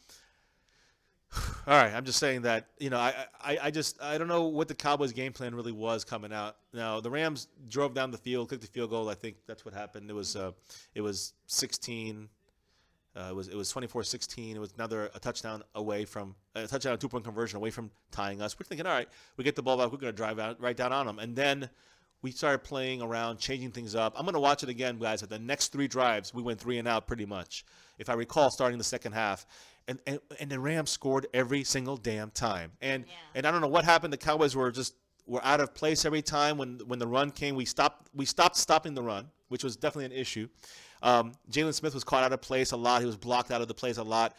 Speaker 2: all right. I'm just saying that I don't know what the Cowboys' game plan really was coming out. Now the Rams drove down the field, kicked the field goal. I think that's what happened. It was 16. It was 24-16. It was another touchdown away from a touchdown, 2-point conversion away from tying us. We're thinking, all right, we get the ball back. We're going to drive out right down on them. And then we started playing around, changing things up. I'm going to watch it again, guys. At the next 3 drives, we went 3 and out pretty much, if I recall, starting the second half. And the Rams scored every single damn time. And I don't know what happened. The Cowboys were out of place every time when the run came. We stopped stopping the run, which was definitely an issue. Jalen Smith was caught out of place a lot. He was blocked out of the place a lot.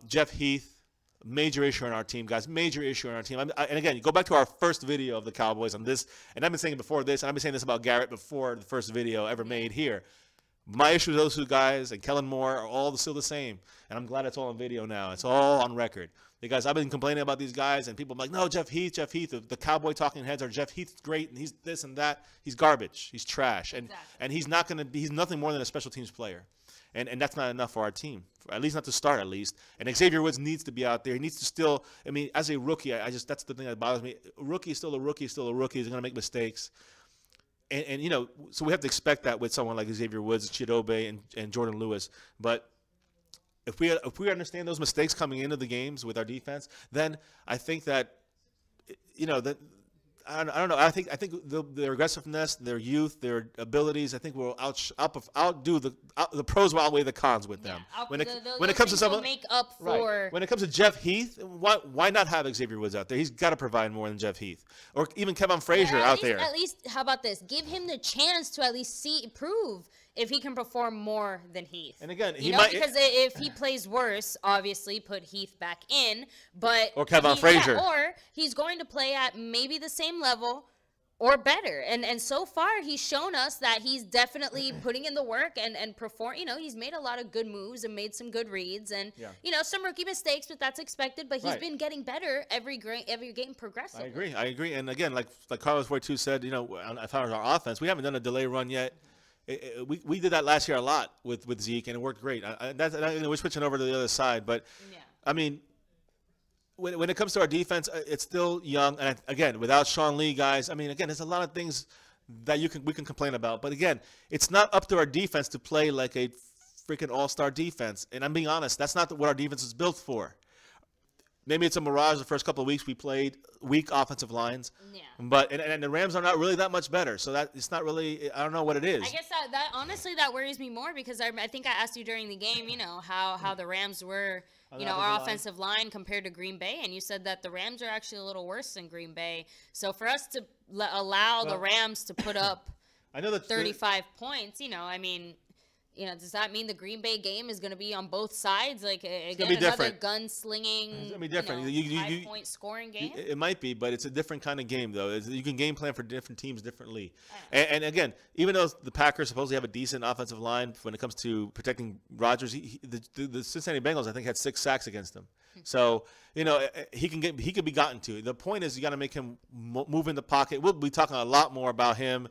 Speaker 2: Jeff Heath, major issue on our team, guys. Major issue on our team. And again, you go back to our first video of the Cowboys on this, and I've been saying before this, and I've been saying this about Garrett before the first video ever made here. My issue with those two guys and Kellen Moore are all still the same, and I'm glad it's all on video now. It's all on record. Because I've been complaining about these guys, and people are like, no, Jeff Heath. The Cowboy talking heads are Jeff Heath's great, and he's this and that. He's garbage. He's trash. And he's nothing more than a special teams player. And that's not enough for our team, at least not to start at least. And Xavier Woods needs to be out there. He needs to still, as a rookie, that's the thing that bothers me. A rookie is still a rookie, still a rookie. He's going to make mistakes. And so we have to expect that with someone like Xavier Woods, Chidobe, and Jordan Lewis. But if we understand those mistakes coming into the games with our defense, then I think that that I don't know. I think their aggressiveness, their youth, their abilities, I think will outdo the pros will outweigh the cons with them. When it comes to someone
Speaker 1: make up for
Speaker 2: right. When it comes to Jeff Heath, why not have Xavier Woods out there? He's got to provide more than Jeff Heath, or even Kevin Frazier out there.
Speaker 1: At least, how about this? Give him the chance to at least prove if he can perform more than Heath.
Speaker 2: And again,
Speaker 1: because if he plays worse, obviously put Heath back in, or
Speaker 2: Kevin Frazier,
Speaker 1: or he's going to play at maybe the same level or better. And so far, he's shown us that he's definitely putting in the work and perform. He's made a lot of good moves and made some good reads, and some rookie mistakes, but that's expected. But he's been getting better every game progressively.
Speaker 2: I agree. And again, like Carlos Fortu said, as far as our offense, we haven't done a delay run yet. We did that last year a lot with Zeke, and it worked great. We're switching over to the other side, but when it comes to our defense, it's still young. And again, without Sean Lee, guys, again, there's a lot of things that we can complain about. But again, it's not up to our defense to play like a freaking all-star defense. And I'm being honest, that's not what our defense is built for. maybe it's a mirage. The first couple of weeks we played weak offensive lines.
Speaker 1: Yeah.
Speaker 2: But and the Rams are not really that much better. So that it's not really. I don't know what it is.
Speaker 1: I guess that honestly that worries me more because I think I asked you during the game, how the Rams were, our offensive line compared to Green Bay, and you said that the Rams are actually a little worse than Green Bay. So for us to allow the Rams to put up
Speaker 2: I know that
Speaker 1: 35 points, does that mean the Green Bay game is going to be on both sides? Like, again, another gunslinging,
Speaker 2: it's going to be different.
Speaker 1: 5-point scoring game?
Speaker 2: It might be, but it's a different kind of game, though. You can game plan for different teams differently. And again, even though the Packers supposedly have a decent offensive line when it comes to protecting Rodgers, the Cincinnati Bengals, I think, had 6 sacks against him. So, he can be gotten to. The point is you got to make him move in the pocket. We'll be talking a lot more about him.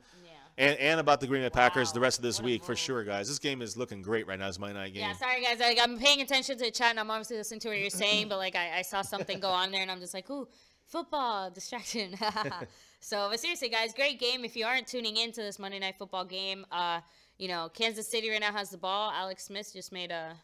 Speaker 2: And about the Green Bay Packers the rest of this week for sure, guys. This game is looking great right now. It's Monday night game.
Speaker 1: Yeah, sorry, guys. I'm paying attention to the chat, and I'm obviously listening to what you're saying, but, I saw something go on there, and I'm just like, ooh, football, distraction. But seriously, guys, great game. If you aren't tuning into this Monday Night Football game, Kansas City right now has the ball. Alex Smith just made a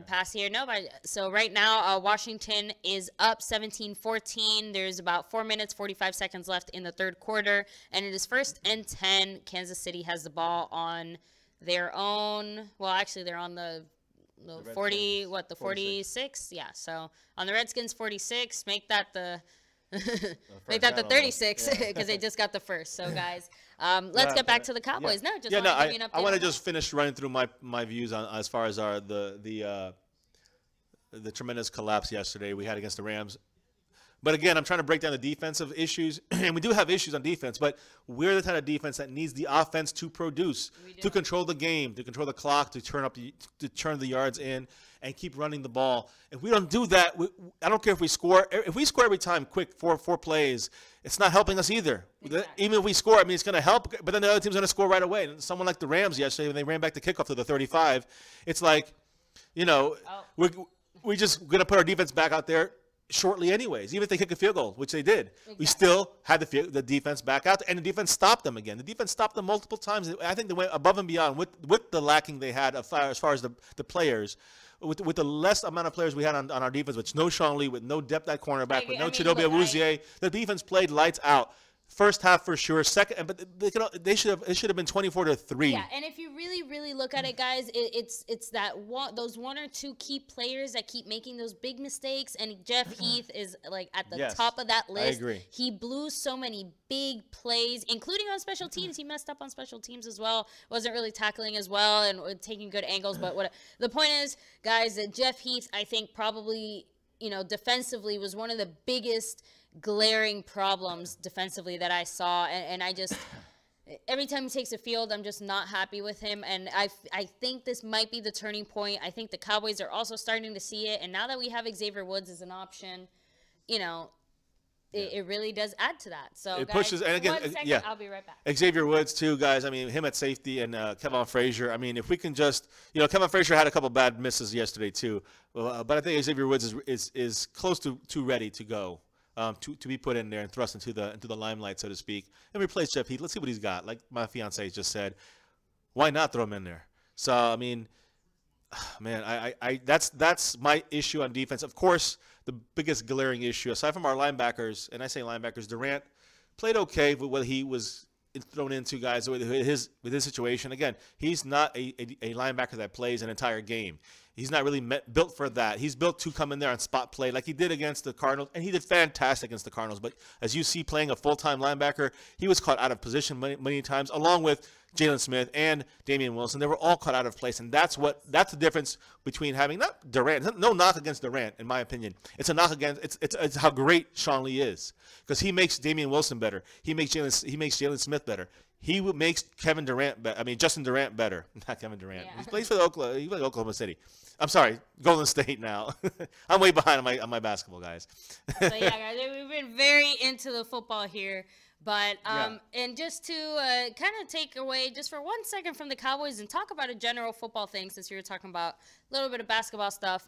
Speaker 1: pass here. No, but so right now, Washington is up 17-14. There's about 4 minutes, 45 seconds left in the third quarter, and it is 1st and 10. Kansas City has the ball on their own. Well, actually, they're on the 40. What, the 46? Yeah. So on the Redskins 46, make that the 36 because they just got the first. So guys. Let's get back to the Cowboys.
Speaker 2: I want to just finish running through my views on as far as the tremendous collapse yesterday we had against the Rams. But again, I'm trying to break down the defensive issues, and we do have issues on defense. But we're the type of defense that needs the offense to produce, to control the game, to control the clock, to turn the yards in, and keep running the ball. If we don't do that, I don't care if we score. If we score every time, quick, four plays, it's not helping us either. Exactly. Even if we score, it's going to help, but then the other team's going to score right away. And someone like the Rams yesterday, when they ran back the kickoff to the 35, it's like, we're just going to put our defense back out there shortly anyways. Even if they kick a field goal, which they did, we still had the defense back out, and the defense stopped them again. The defense stopped them multiple times. I think they went above and beyond with the lacking they had as far as the players. With the less amount of players we had on our defense, with no Sean Lee, with no depth at cornerback, with no Chidobe Awuzie, the defense played lights out. First half for sure. Second, but it should have been 24-3.
Speaker 1: Yeah, and if you really look at it, guys, it's those 1 or 2 key players that keep making those big mistakes, and Jeff Heath is at the top of that list.
Speaker 2: I agree.
Speaker 1: He blew so many big plays, including on special teams. He messed up on special teams as well. Wasn't really tackling as well and taking good angles. But the point is, guys, that Jeff Heath, I think, probably defensively was one of the biggest glaring problems defensively that I saw, and I just every time he takes a field, I'm just not happy with him, and I think this might be the turning point. I think the Cowboys are also starting to see it, and now that we have Xavier Woods as an option, it really does add to that. So
Speaker 2: it
Speaker 1: guys,
Speaker 2: pushes, and again,
Speaker 1: 1 second, I'll be right back.
Speaker 2: Xavier Woods too, guys. I mean, him at safety and Kevin Frazier. I mean, if we can just, Kevin Frazier had a couple bad misses yesterday too, but I think Xavier Woods is close to ready to go. To be put in there and thrust into the limelight, so to speak, and replace Jeff Heath. Let's see what he's got. Like my fiancee just said, why not throw him in there? So I mean, man, I that's my issue on defense. Of course, the biggest glaring issue, aside from our linebackers, and I say linebackers, Durant played okay with what he was thrown into, guys, with his situation. Again, he's not a linebacker that plays an entire game. He's not really built for that. He's built to come in there and spot play like he did against the Cardinals, and he did fantastic against the Cardinals. But as you see playing a full-time linebacker, he was caught out of position many times, along with Jalen Smith and Damian Wilson. They were all caught out of place, and that's the difference between having not Durant. No knock against Durant, in my opinion. It's a knock against it's how great Sean Lee is, because he makes Damian Wilson better. He makes Jalen Smith better. He makes Justin Durant better. Not Kevin Durant. Yeah. He plays for Oklahoma City. I'm sorry, Golden State now. I'm way behind on my basketball, guys.
Speaker 1: So yeah, guys, we've been very into the football here. But and just to kind of take away just for 1 second from the Cowboys and talk about a general football thing, since you were talking about a little bit of basketball stuff.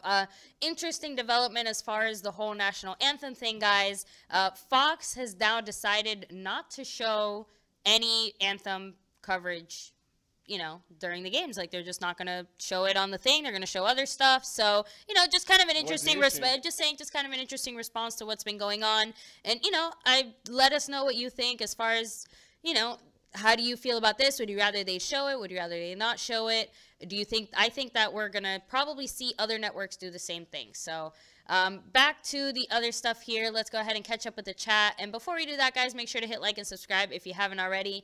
Speaker 1: Interesting development as far as the whole national anthem thing, guys. Fox has now decided not to show any anthem coverage during the games. Like, they're just not going to show it on the thing. They're going to show other stuff. So, just kind of an interesting just kind of an interesting response to what's been going on. And, let us know what you think as far as, how do you feel about this? Would you rather they show it? Would you rather they not show it? I think that we're going to probably see other networks do the same thing. So, back to the other stuff here. Let's go ahead and catch up with the chat. And before we do that, guys, make sure to hit like and subscribe if you haven't already.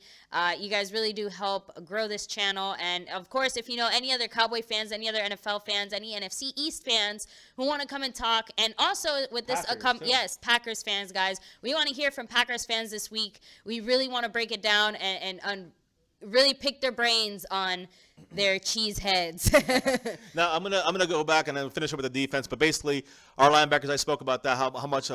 Speaker 1: You guys really do help grow this channel. And, of course, if you know any other Cowboy fans, any other NFL fans, any NFC East fans who want to come and talk. And also with this, yes, Packers fans, guys. We want to hear from Packers fans this week. We really want to break it down and really pick their brains on their cheese heads.
Speaker 2: Now I'm gonna go back and then finish up with the defense. But basically, our linebackers, I spoke about that. How much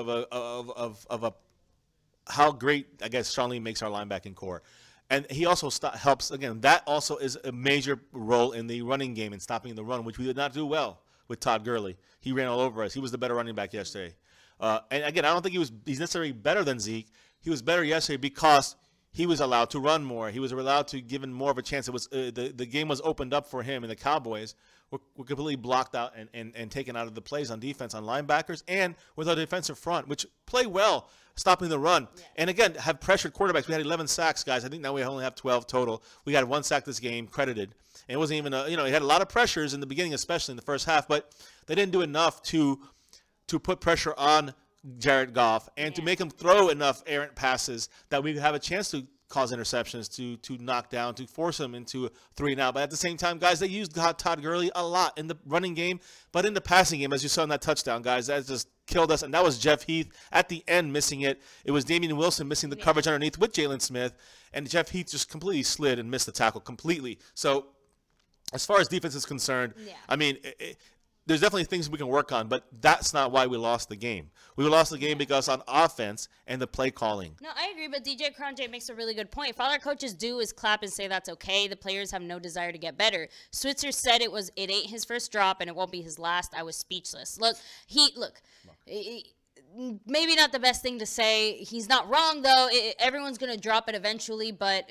Speaker 2: how great, I guess, Sean Lee makes our linebacking core, and he also helps. Again, that also is a major role in the running game and stopping the run, which we did not do well with Todd Gurley. He ran all over us. He was the better running back yesterday. And again, I don't think he's necessarily better than Zeke. He was better yesterday because he was allowed to run more. He was allowed to give him more of a chance. It was the game was opened up for him, and the Cowboys were completely blocked out and taken out of the plays on defense, on linebackers, and with our defensive front, which play well, stopping the run. Yeah. And again, have pressured quarterbacks. We had 11 sacks, guys. I think now we only have 12 total. We got 1 sack this game, credited. And it wasn't even he had a lot of pressures in the beginning, especially in the first half, but they didn't do enough to put pressure on Jared Goff and to make him throw enough errant passes that we have a chance to cause interceptions, to knock down, to force him into 3-and-out. But at the same time, guys, they used Todd Gurley a lot in the running game, but in the passing game, as you saw in that touchdown, guys, that just killed us. And that was Jeff Heath at the end missing it. It was Damian Wilson missing the coverage underneath with Jalen Smith, and Jeff Heath just completely slid and missed the tackle completely. So as far as defense is concerned, I mean, there's definitely things we can work on, but that's not why we lost the game. We lost the game because on offense and the play calling.
Speaker 1: No, I agree, but DJ Cronje makes a really good point. If all our coaches do is clap and say that's okay, the players have no desire to get better. Switzer said it ain't his first drop and it won't be his last. I was speechless. Maybe not the best thing to say. He's not wrong, though. Everyone's going to drop it eventually, but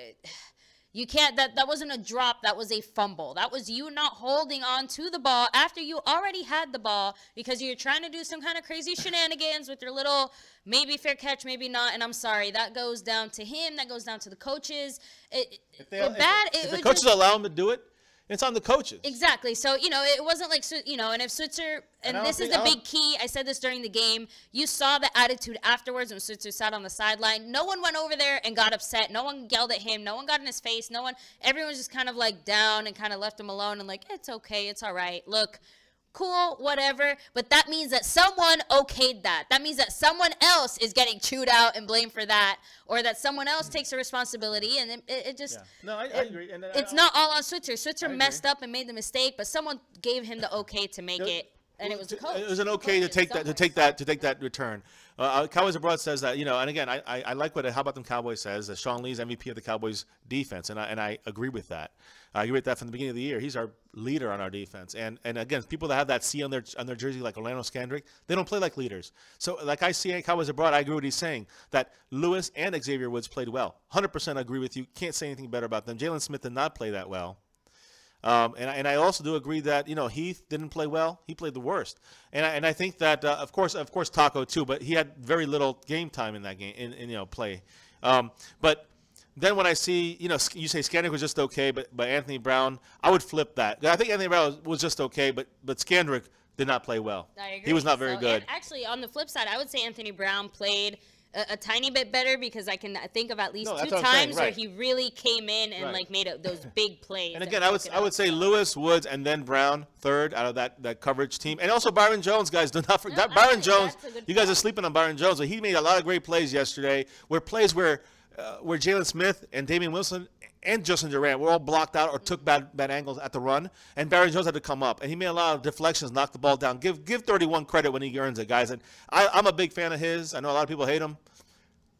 Speaker 1: you can't. That wasn't a drop. That was a fumble. That was you not holding on to the ball after you already had the ball because you're trying to do some kind of crazy shenanigans with your little maybe fair catch, maybe not. And I'm sorry, that goes down to him. That goes down to the coaches. If
Speaker 2: the coaches allow him to do it, it's on the coaches.
Speaker 1: Exactly. So, it wasn't like, and if Switzer, and this is the big key, I said this during the game, you saw the attitude afterwards when Switzer sat on the sideline. No one went over there and got upset. No one yelled at him. No one got in his face. Everyone was just kind of like down and kind of left him alone and like, it's okay. It's all right. Look, cool, whatever. But that means that someone okayed that. That means that someone else is getting chewed out and blamed for that, or that someone else takes a responsibility. And it just
Speaker 2: I agree. And
Speaker 1: it's not all on Switzer. Switzer messed up and made the mistake, but someone gave him the okay to make it. And it was the coach.
Speaker 2: It was an okay to take that return. Cowboys Abroad says that, and again, I like what How About Them Cowboys says, that Sean Lee's MVP of the Cowboys defense, and I agree with that. I agree with that from the beginning of the year. He's our leader on our defense, and again, people that have that C on their jersey, like Orlando Scandrick, they don't play like leaders. So like I see Cowboys Abroad, I agree with what he's saying, that Lewis and Xavier Woods played well. 100% agree with you. Can't say anything better about them. Jalen Smith did not play that well. And I also do agree that Heath didn't play well. He played the worst. And I think that of course Taco too, but he had very little game time in that game in play. But then when I see you say Skandrick was just okay, but Anthony Brown, I would flip that. I think Anthony Brown was just okay, but Skandrick did not play well.
Speaker 1: I agree.
Speaker 2: He was not very good.
Speaker 1: And actually, on the flip side, I would say Anthony Brown played a tiny bit better because I can think of at least 2 times where he really came in and made those big plays.
Speaker 2: And again, I would say Lewis, Woods, and then Brown third out of that coverage team, and also Byron Jones, guys. Do not forget Byron Jones. You guys are sleeping on Byron Jones, but he made a lot of great plays yesterday. Where Jalen Smith and Damian Wilson and Justin Durant were all blocked out or took bad angles at the run, and Byron Jones had to come up, and he made a lot of deflections, knocked the ball down. Give 31 credit when he earns it, guys. And I'm a big fan of his. I know a lot of people hate him,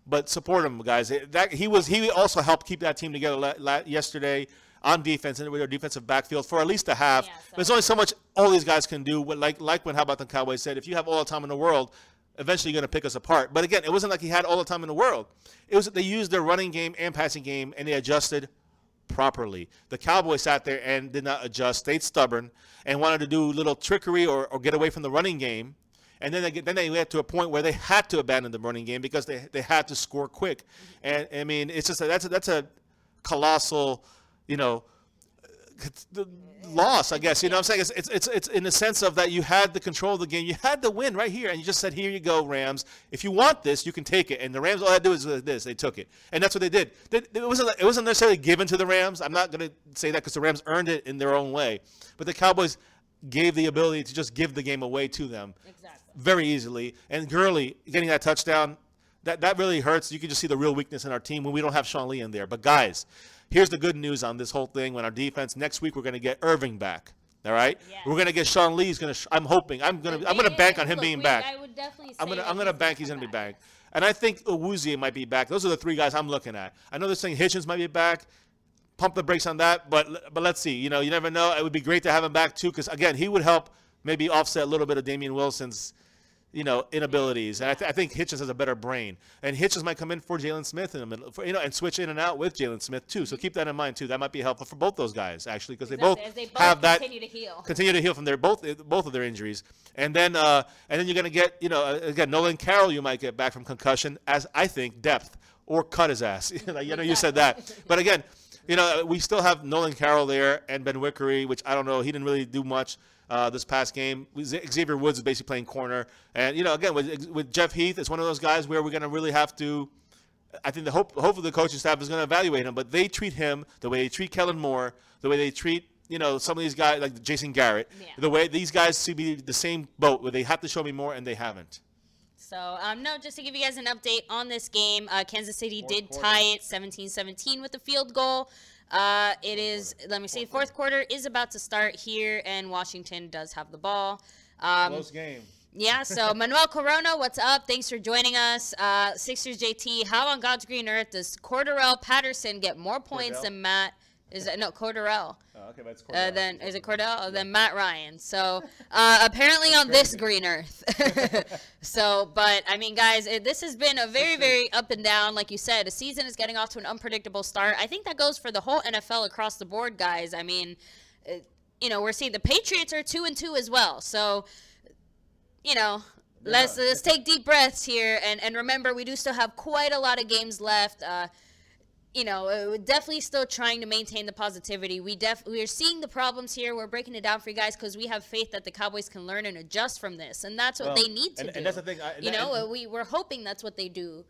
Speaker 2: but support him, guys. He also helped keep that team together yesterday on defense and with their defensive backfield for at least a half. There's only so much all these guys can do. Like when How About the Cowboys said, if you have all the time in the world, eventually you're going to pick us apart. But again, it wasn't like he had all the time in the world. It was that they used their running game and passing game, and they adjusted properly. The Cowboys sat there and did not adjust, stayed stubborn, and wanted to do little trickery or get away from the running game. And then they led to a point where they had to abandon the running game because they had to score quick. And I mean, it's just that's a colossal, loss, I guess. You know what I'm saying? It's in the sense of that you had the control of the game. You had the win right here, and you just said, here you go, Rams. If you want this, you can take it. And the Rams, all they had to do is this. They took it. And that's what they did. It wasn't necessarily given to the Rams. I'm not going to say that because the Rams earned it in their own way. But the Cowboys gave the ability to just give the game away to them very easily. And Gurley getting that touchdown, that really hurts. You can just see the real weakness in our team when we don't have Sean Lee in there. But, guys, here's the good news on this whole thing. When our defense, next week we're going to get Irving back. All right, we're going to get Sean Lee. I'm hoping. I'm going to bank on him being back.
Speaker 1: I would definitely say
Speaker 2: I'm going to bank he's going to be back. And I think Owuzie might be back. Those are the three guys I'm looking at. I know they're saying Hitchens might be back. Pump the brakes on that, but let's see. You never know. It would be great to have him back too, because again, he would help maybe offset a little bit of Damian Wilson's inabilities. And I think Hitchens has a better brain. And Hitchens might come in for Jalen Smith in the middle, and switch in and out with Jalen Smith too. So keep that in mind too. That might be helpful for both those guys actually, because they both have that continue to heal from both of their injuries. And then you're going to get again Nolan Carroll. You might get back from concussion, as I think depth, or cut his ass. You said that, but again. We still have Nolan Carroll there and Ben Wickery, which I don't know. He didn't really do much this past game. Xavier Woods is basically playing corner. And, again, with Jeff Heath, it's one of those guys where we're going to really have to – I think hopefully the coaching staff is going to evaluate him. But they treat him the way they treat Kellen Moore, the way they treat some of these guys like Jason Garrett, the way these guys seem to be the same boat where they have to show me more and they haven't.
Speaker 1: So, no, just to give you guys an update on this game, Kansas City did tie it 17-17 with a field goal. Fourth quarter is about to start here, and Washington does have the ball.
Speaker 2: Close game.
Speaker 1: Yeah, so Manuel Corona, what's up? Thanks for joining us. Sixers JT, how on God's green earth does Cordarrelle Patterson get more points than Matt? Cordarrelle.
Speaker 2: Oh, okay, that's Cordell.
Speaker 1: Then is it Cordell? Oh, then Matt Ryan. So apparently on this green earth. So, but I mean, guys, this has been a very, very up and down. Like you said, the season is getting off to an unpredictable start. I think that goes for the whole NFL across the board, guys. I mean, we're seeing the Patriots are 2-2 as well. So, let's take deep breaths here and remember we do still have quite a lot of games left. Definitely still trying to maintain the positivity. We are seeing the problems here. We're breaking it down for you guys because we have faith that the Cowboys can learn and adjust from this, and that's what they need to do.
Speaker 2: And that's the thing.
Speaker 1: We're hoping that's what they do.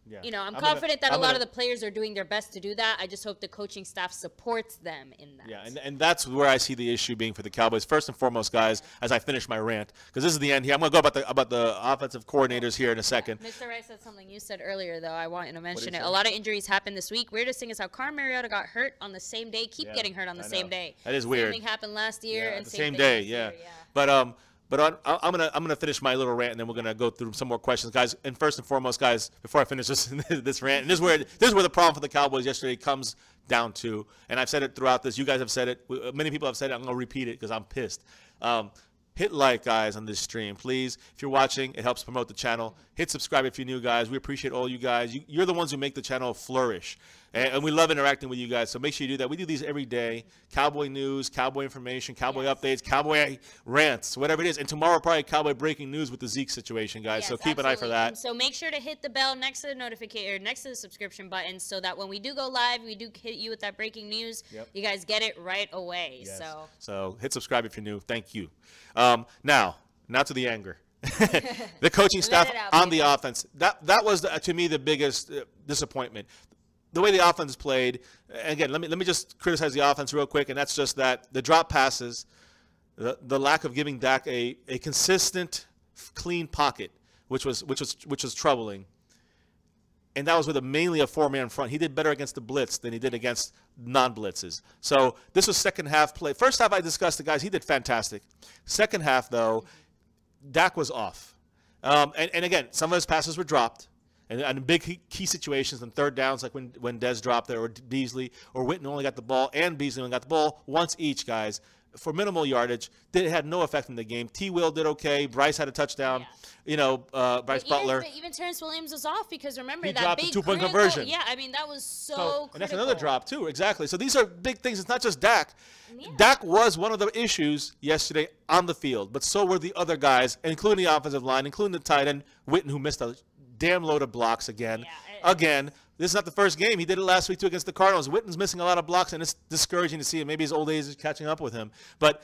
Speaker 1: Yeah. I'm confident that a lot of the players are doing their best to do that. I just hope the coaching staff supports them in that.
Speaker 2: Yeah, and that's where I see the issue being for the Cowboys. First and foremost, guys, as I finish my rant, because this is the end here. I'm going to go about the offensive coordinators here in a second.
Speaker 1: Mr. Rice said something you said earlier, though. I want to mention it. A lot of injuries happened this week. Weirdest thing is how Carr Mariota got hurt on the same day. Keep getting hurt on the same day.
Speaker 2: That is weird.
Speaker 1: Same thing happened last year. And
Speaker 2: the same day, yeah. But I'm gonna finish my little rant, and then we're gonna go through some more questions, guys. And first and foremost, guys, before I finish this rant, and this is where the problem for the Cowboys yesterday comes down to. And I've said it throughout this. You guys have said it. Many people have said it. I'm gonna repeat it because I'm pissed. Hit like, guys, on this stream, please. If you're watching, it helps promote the channel. Hit subscribe if you're new, guys. We appreciate all you guys. You're the ones who make the channel flourish. And we love interacting with you guys, so make sure you do that. We do these every day. Cowboy news, Cowboy information, Cowboy updates, Cowboy rants, whatever it is. And tomorrow, probably Cowboy breaking news with the Zeke situation, guys. So keep an eye for that.
Speaker 1: So make sure to hit the bell next to the notification, or next to the subscription button, so that when we do go live, we do hit you with that breaking news. You guys get it right away.
Speaker 2: Yes. So hit subscribe if you're new. Thank you. Now to the anger. The coaching staff on the offense. That was, to me, the biggest disappointment. The way the offense played. Again, let me just criticize the offense real quick, and that's just that the drop passes, the lack of giving Dak a consistent, clean pocket, which was troubling. And that was with mainly a four-man front. He did better against the blitz than he did against non-blitzes. So this was second half play. First half, I discussed the guys. He did fantastic. Second half, though, Dak was off. And again, some of his passes were dropped. And in big key situations and third downs, like when Dez dropped there, or Beasley, or Witten only got the ball, and Beasley only got the ball once each, guys. for minimal yardage. It had no effect in the game. T. Will did okay. Bryce had a touchdown. Yeah. Bryce Butler.
Speaker 1: Even Terrence Williams was off because remember
Speaker 2: he
Speaker 1: that
Speaker 2: dropped
Speaker 1: big
Speaker 2: the 2-point conversion.
Speaker 1: Yeah, I mean that was so critical.
Speaker 2: And that's another drop too. Exactly. So these are big things. It's not just Dak. Yeah. Dak was one of the issues yesterday on the field, but so were the other guys, including the offensive line, including the tight end Witten, who missed a damn load of blocks again. Yeah, again. This is not the first game. He did it last week too against the Cardinals. Witten's missing a lot of blocks, and it's discouraging to see him. Maybe his old age is catching up with him. But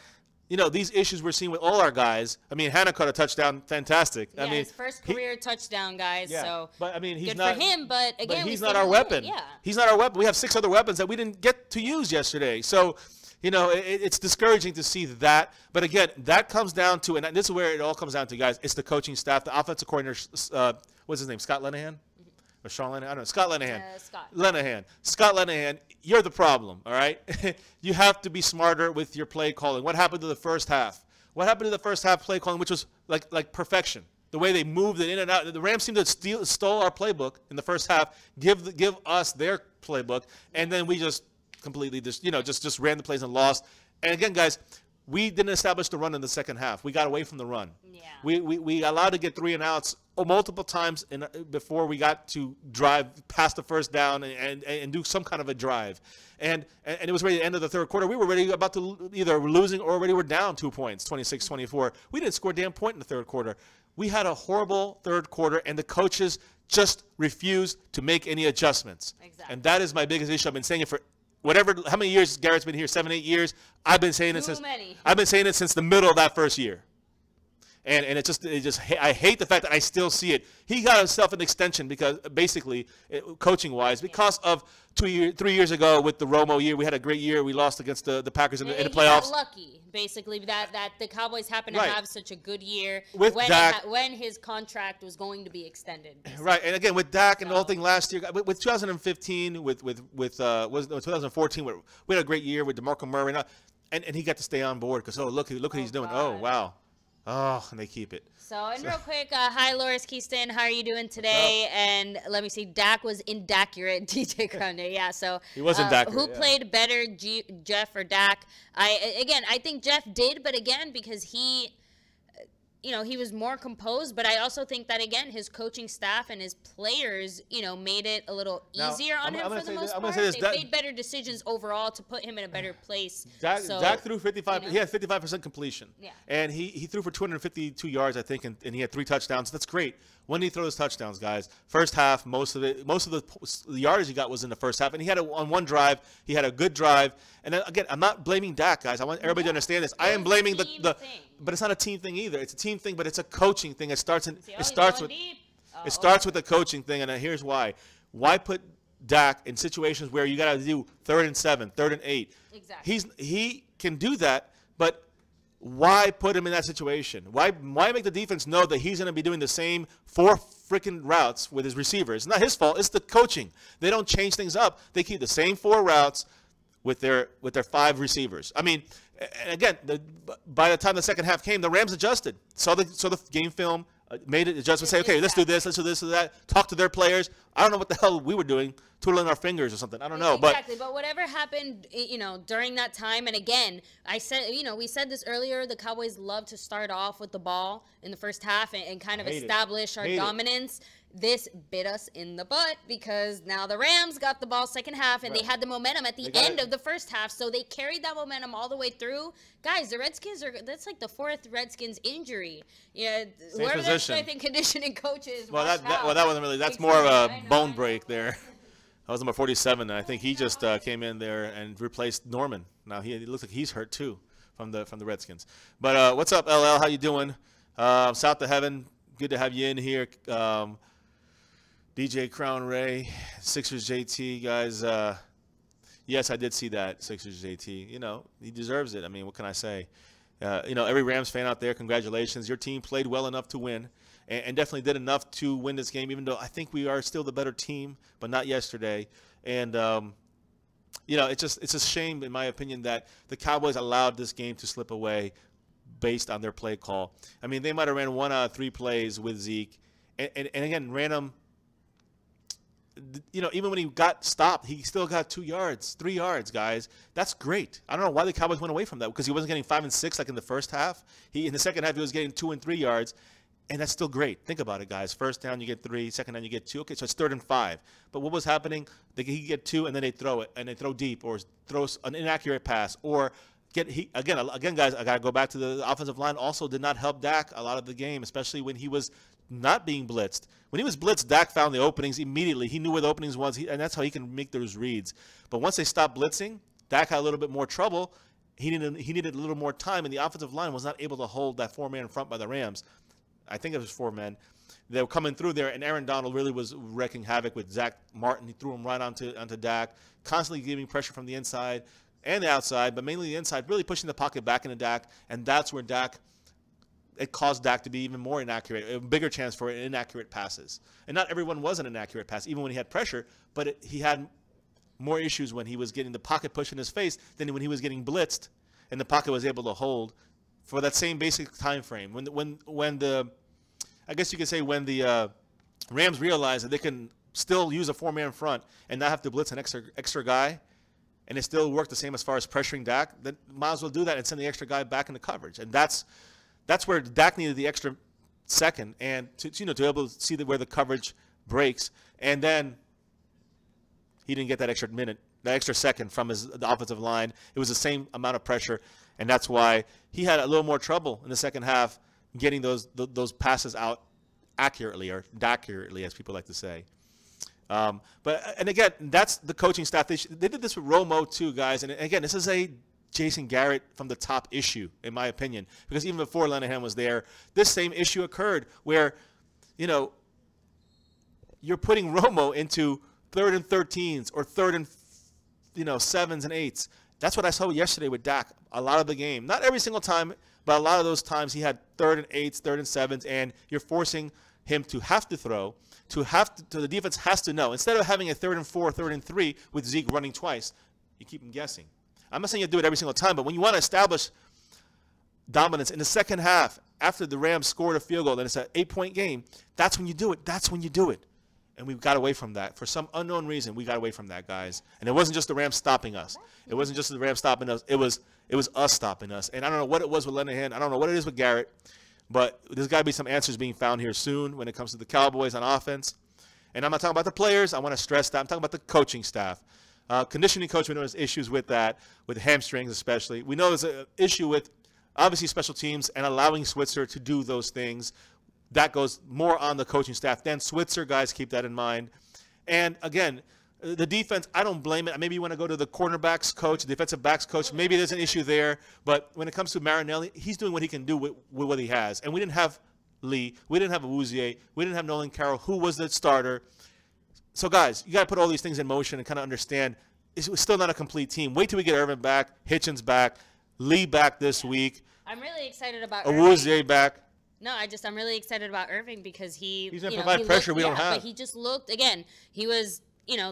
Speaker 2: these issues we're seeing with all our guys. I mean, Hannah caught a touchdown, fantastic.
Speaker 1: Yeah,
Speaker 2: I mean,
Speaker 1: his first career touchdown, guys. Yeah, so
Speaker 2: but I mean, he's
Speaker 1: good
Speaker 2: not
Speaker 1: for him. But again,
Speaker 2: he's not our weapon.
Speaker 1: Yeah,
Speaker 2: he's not our weapon. We have 6 other weapons that we didn't get to use yesterday. So, it's discouraging to see that. But again, that comes down to, and this is where it all comes down to, guys. It's the coaching staff, the offensive coordinator. What's his name? Scott Linehan. Or Sean Linehan? I don't know. Scott Linehan. Scott Linehan, you're the problem, all right? You have to be smarter with your play calling. What happened to the first half? What happened to the first half play calling, which was like perfection? The way they moved it in and out. The Rams seemed to stole our playbook in the first half, give us their playbook, and then we just completely just ran the plays and lost. And again, guys, we didn't establish the run in the second half. We got away from the run. Yeah. We allowed to get 3 and outs multiple times before we got to drive past the first down and do some kind of a drive. And it was ready to end of the third quarter. We were ready about to either losing or already were down 2 points, 26-24. We didn't score a damn point in the third quarter. We had a horrible third quarter, and the coaches just refused to make any adjustments. Exactly. And that is my biggest issue. I've been saying it for how many years Garrett's been here? 7, 8 years. I've been saying it since the middle of that first year. And I hate the fact that I still see it. He got himself an extension because basically, coaching-wise, because of 3 years ago with the Romo year, we had a great year. We lost against the Packers in the playoffs.
Speaker 1: He got lucky, basically, that the Cowboys happened to have such a good year
Speaker 2: with Dak,
Speaker 1: when his contract was going to be extended. Basically.
Speaker 2: Right, and again with Dak and the whole thing last year, with 2015, with 2014, we had a great year with DeMarco Murray, and he got to stay on board because look what he's doing. Oh wow. Oh, and they keep it.
Speaker 1: Real quick, hi, Loris Keyston. How are you doing today? And let me see. Dak was inaccurate, DJ Grundy. Yeah, so
Speaker 2: he was inaccurate.
Speaker 1: Who played better, Jeff or Dak? I think Jeff did, but again, because he was more composed, but I also think that, again, his coaching staff and his players, made it a little easier on him for the most part. They made better decisions overall to put him in a better place.
Speaker 2: Dak threw 55. He had 55% completion. Yeah. And he threw for 252 yards, I think, and he had 3 touchdowns. That's great. When did he throw his touchdowns, guys? First half, most of the yardage he got was in the first half, and he had on one drive. He had a good drive. And then, again, I'm not blaming Dak, guys. I want everybody to understand this. I am blaming the but it's not a team thing either. It's a team thing, but it's a coaching thing. It starts with the coaching thing, and here's why. Why put Dak in situations where you got to do 3rd and 7, 3rd and 8? Exactly. He can do that, but why put him in that situation? Why make the defense know that he's going to be doing the same 4 freaking routes with his receivers? It's not his fault. It's the coaching. They don't change things up. They keep the same 4 routes with their 5 receivers. I mean, and again, by the time the second half came, the Rams adjusted. Saw the game film, made an adjustment, say, okay, let's do this, let's do this, that. Talk to their players. I don't know what the hell we were doing, twiddling our fingers or something. I don't know.
Speaker 1: Exactly, but whatever happened, during that time, and again, I said, we said this earlier, the Cowboys love to start off with the ball in the first half and kind of establish our dominance. This bit us in the butt because now the Rams got the ball second half and they had the momentum at the end of the first half, so they carried that momentum all the way through. Guys, the Redskins that's like the 4th Redskins injury. Yeah, whoever their strength and conditioning coach is.
Speaker 2: Well, that wasn't really. That's more of a bone break there. That was number 47, and I think he just came in there and replaced Norman. Now he looks like he's hurt too from the Redskins. But what's up, LL? How you doing? South to Heaven, good to have you in here. DJ Crown Ray, Sixers JT, guys. Yes, I did see that, Sixers JT. He deserves it. I mean, what can I say? Every Rams fan out there, congratulations. Your team played well enough to win and definitely did enough to win this game, even though I think we are still the better team, but not yesterday. And, it's a shame, in my opinion, that the Cowboys allowed this game to slip away based on their play call. I mean, they might have ran 1 out of 3 plays with Zeke and again, ran them you know, even when he got stopped, he still got 2 yards, 3 yards, guys. That's great. I don't know why the Cowboys went away from that, because he wasn't getting 5 and 6 like in the first half. In the second half, he was getting 2 and 3 yards, and that's still great. Think about it, guys. First down, you get 3. Second down, you get 2. Okay, so it's 3rd and 5. But what was happening? He get 2, and then they throw it, and they throw deep, or throw an inaccurate pass, or again, guys, I got to go back to the offensive line. Also did not help Dak a lot of the game, especially when he was not being blitzed. When he was blitzed, Dak found the openings immediately. He knew where the openings was, and that's how he can make those reads. But once they stopped blitzing, Dak had a little bit more trouble. He needed a little more time, and the offensive line was not able to hold that 4-man front by the Rams. I think it was 4 men. They were coming through there, and Aaron Donald really was wreaking havoc with Zach Martin. He threw him right onto Dak, constantly giving pressure from the inside and the outside, but mainly the inside, really pushing the pocket back into Dak, and that's where it caused Dak to be even more inaccurate, a bigger chance for inaccurate passes. And not everyone was an inaccurate pass, even when he had pressure, but he had more issues when he was getting the pocket pushed in his face than when he was getting blitzed, and the pocket was able to hold for that same basic time frame. When the Rams realized that they can still use a 4-man front and not have to blitz an extra guy, and it still worked the same as far as pressuring Dak, then might as well do that and send the extra guy back into coverage. And that's where Dak needed the extra second, and to be able to see where the coverage breaks. And then he didn't get that extra minute, that extra second from the offensive line. It was the same amount of pressure, and that's why he had a little more trouble in the second half getting those passes out accurately, or accurately, as people like to say. And again, that's the coaching staff. They did this with Romo too, guys. And again, this is a Jason Garrett from the top issue, in my opinion, because even before Linehan was there, this same issue occurred where, you're putting Romo into 3rd and 13s or 3rd and 7s and 8s. That's what I saw yesterday with Dak. A lot of the game, not every single time, but a lot of those times he had 3rd and 8s, 3rd and 7s, and you're forcing him to have to throw. The defense has to know. Instead of having a 3rd and 4, 3rd and 3 with Zeke running twice, you keep him guessing. I'm not saying you do it every single time, but when you want to establish dominance in the second half, after the Rams scored a field goal and it's an 8-point game, that's when you do it. That's when you do it. And we got away from that. For some unknown reason, we got away from that, guys. And it wasn't just the Rams stopping us. It wasn't just the Rams stopping us. It was us stopping us. And I don't know what it was with Linehan. I don't know what it is with Garrett. But there's got to be some answers being found here soon when it comes to the Cowboys on offense. And I'm not talking about the players. I want to stress that. I'm talking about the coaching staff. Conditioning coach, we know there's issues with that, with hamstrings especially. We know there's an issue with, obviously, special teams and allowing Switzer to do those things. That goes more on the coaching staff than Switzer. Guys, keep that in mind. And, again, the defense, I don't blame it. Maybe you want to go to the cornerbacks coach, defensive backs coach. Maybe there's an issue there. But when it comes to Marinelli, he's doing what he can do with what he has. And we didn't have Lee. We didn't have Awuzie. We didn't have Nolan Carroll, who was the starter. So, guys, you got to put all these things in motion and kind of understand it's still not a complete team. Wait till we get Irvin back, Hitchens back, Lee back this week.
Speaker 1: I'm really excited about
Speaker 2: Awuzie back.
Speaker 1: No, I'm really excited about Irving because he's
Speaker 2: going to provide pressure we don't have.
Speaker 1: But he just looked, again, he was,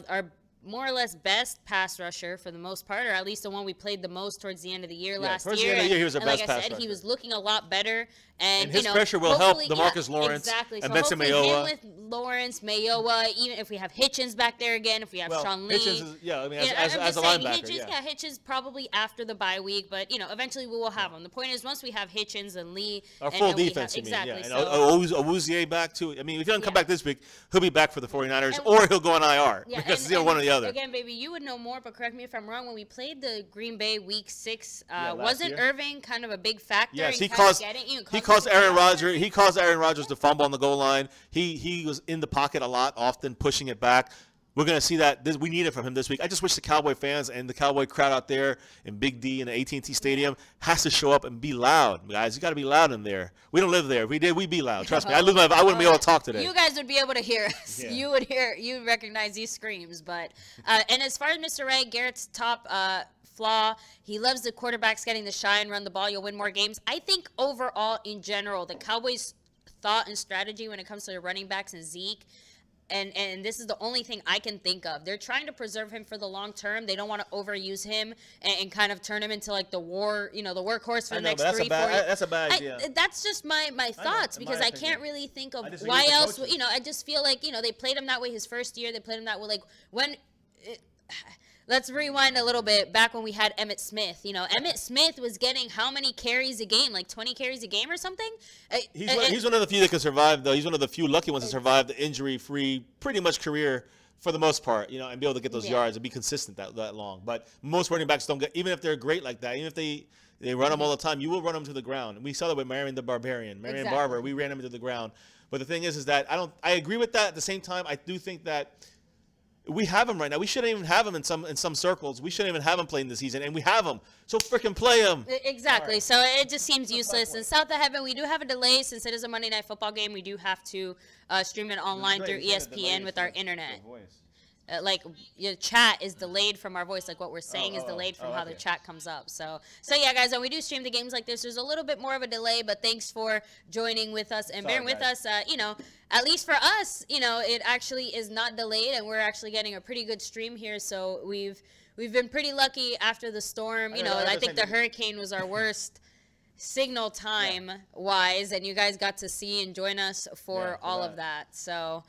Speaker 1: our more or less best pass rusher for the most part, or at least the one we played the most towards the end of the year last year.
Speaker 2: Towards the end of the year, he was our best
Speaker 1: pass
Speaker 2: rusher.
Speaker 1: Like I said, he was looking a lot better. And
Speaker 2: his pressure will help DeMarcus Lawrence and Benson Mayowa.
Speaker 1: With Lawrence, Mayowa, even if we have Hitchens back there again, if we have Sean Lee.
Speaker 2: Hitchens is, as a linebacker.
Speaker 1: Hitchens probably after the bye week, but, eventually we will have him. The point is, once we have Hitchens and Lee.
Speaker 2: Our full defense,
Speaker 1: exactly.
Speaker 2: And Awuzie back, too. I mean, if he doesn't come back this week, he'll be back for the 49ers, or he'll go on IR. Because it's one or the other.
Speaker 1: Again, baby, you would know more, but correct me if I'm wrong. When we played the Green Bay Week 6, wasn't Irving kind of a big factor?
Speaker 2: Yes, he caused Aaron Rodgers. He caused Aaron Rodgers to fumble on the goal line. He was in the pocket a lot, often pushing it back. We're going to see that. We need it from him this week. I just wish the Cowboy fans and the Cowboy crowd out there in Big D in the AT&T Stadium has to show up and be loud, guys. You got to be loud in there. We don't live there. If we did, we'd be loud. Trust me. I wouldn't be able to talk today.
Speaker 1: You guys would be able to hear us. Yeah. You would recognize these screams. But and as far as Mr. Ray, Garrett's top flaw, he loves the quarterbacks getting the shine, run the ball, you'll win more games. I think overall, in general, the Cowboys' thought and strategy when it comes to the running backs and Zeke, and this is the only thing I can think of. They're trying to preserve him for the long term. They don't want to overuse him and kind of turn him into like the workhorse for the next 3-4 years.
Speaker 2: That's a bad idea.
Speaker 1: That's just my thoughts, because I can't really think of why else. I just feel like they played him that way his first year. They played him that way let's rewind a little bit back when we had Emmitt Smith. Emmitt Smith was getting how many carries a game? Like 20 carries a game or something?
Speaker 2: He's one of the few that can survive, though. He's one of the few lucky ones to survive the injury-free, pretty much career for the most part, and be able to get those yards and be consistent that long. But most running backs don't get, even if they're great like that, even if they run them all the time, you will run them to the ground. And we saw that with Marion the Barbarian. Marion Barber, we ran him into the ground. But the thing is that I agree with that. At the same time, I do think that we have him right now. We shouldn't even have him in some circles. We shouldn't even have him playing this season, and we have him. So freaking play him.
Speaker 1: Exactly. Right. So it just seems useless. And South of Heaven, we do have a delay since it is a Monday Night Football game. We do have to stream it online through ESPN with our internet. Like your chat is delayed from our voice, like what we're saying is delayed from how the chat comes up. So yeah, guys, when we do stream the games like this, there's a little bit more of a delay, but thanks for joining with us and bearing with us. At least for us, it actually is not delayed, and we're actually getting a pretty good stream here. So we've been pretty lucky after the storm. I think the hurricane was our worst signal time wise, and you guys got to see and join us for all of that. So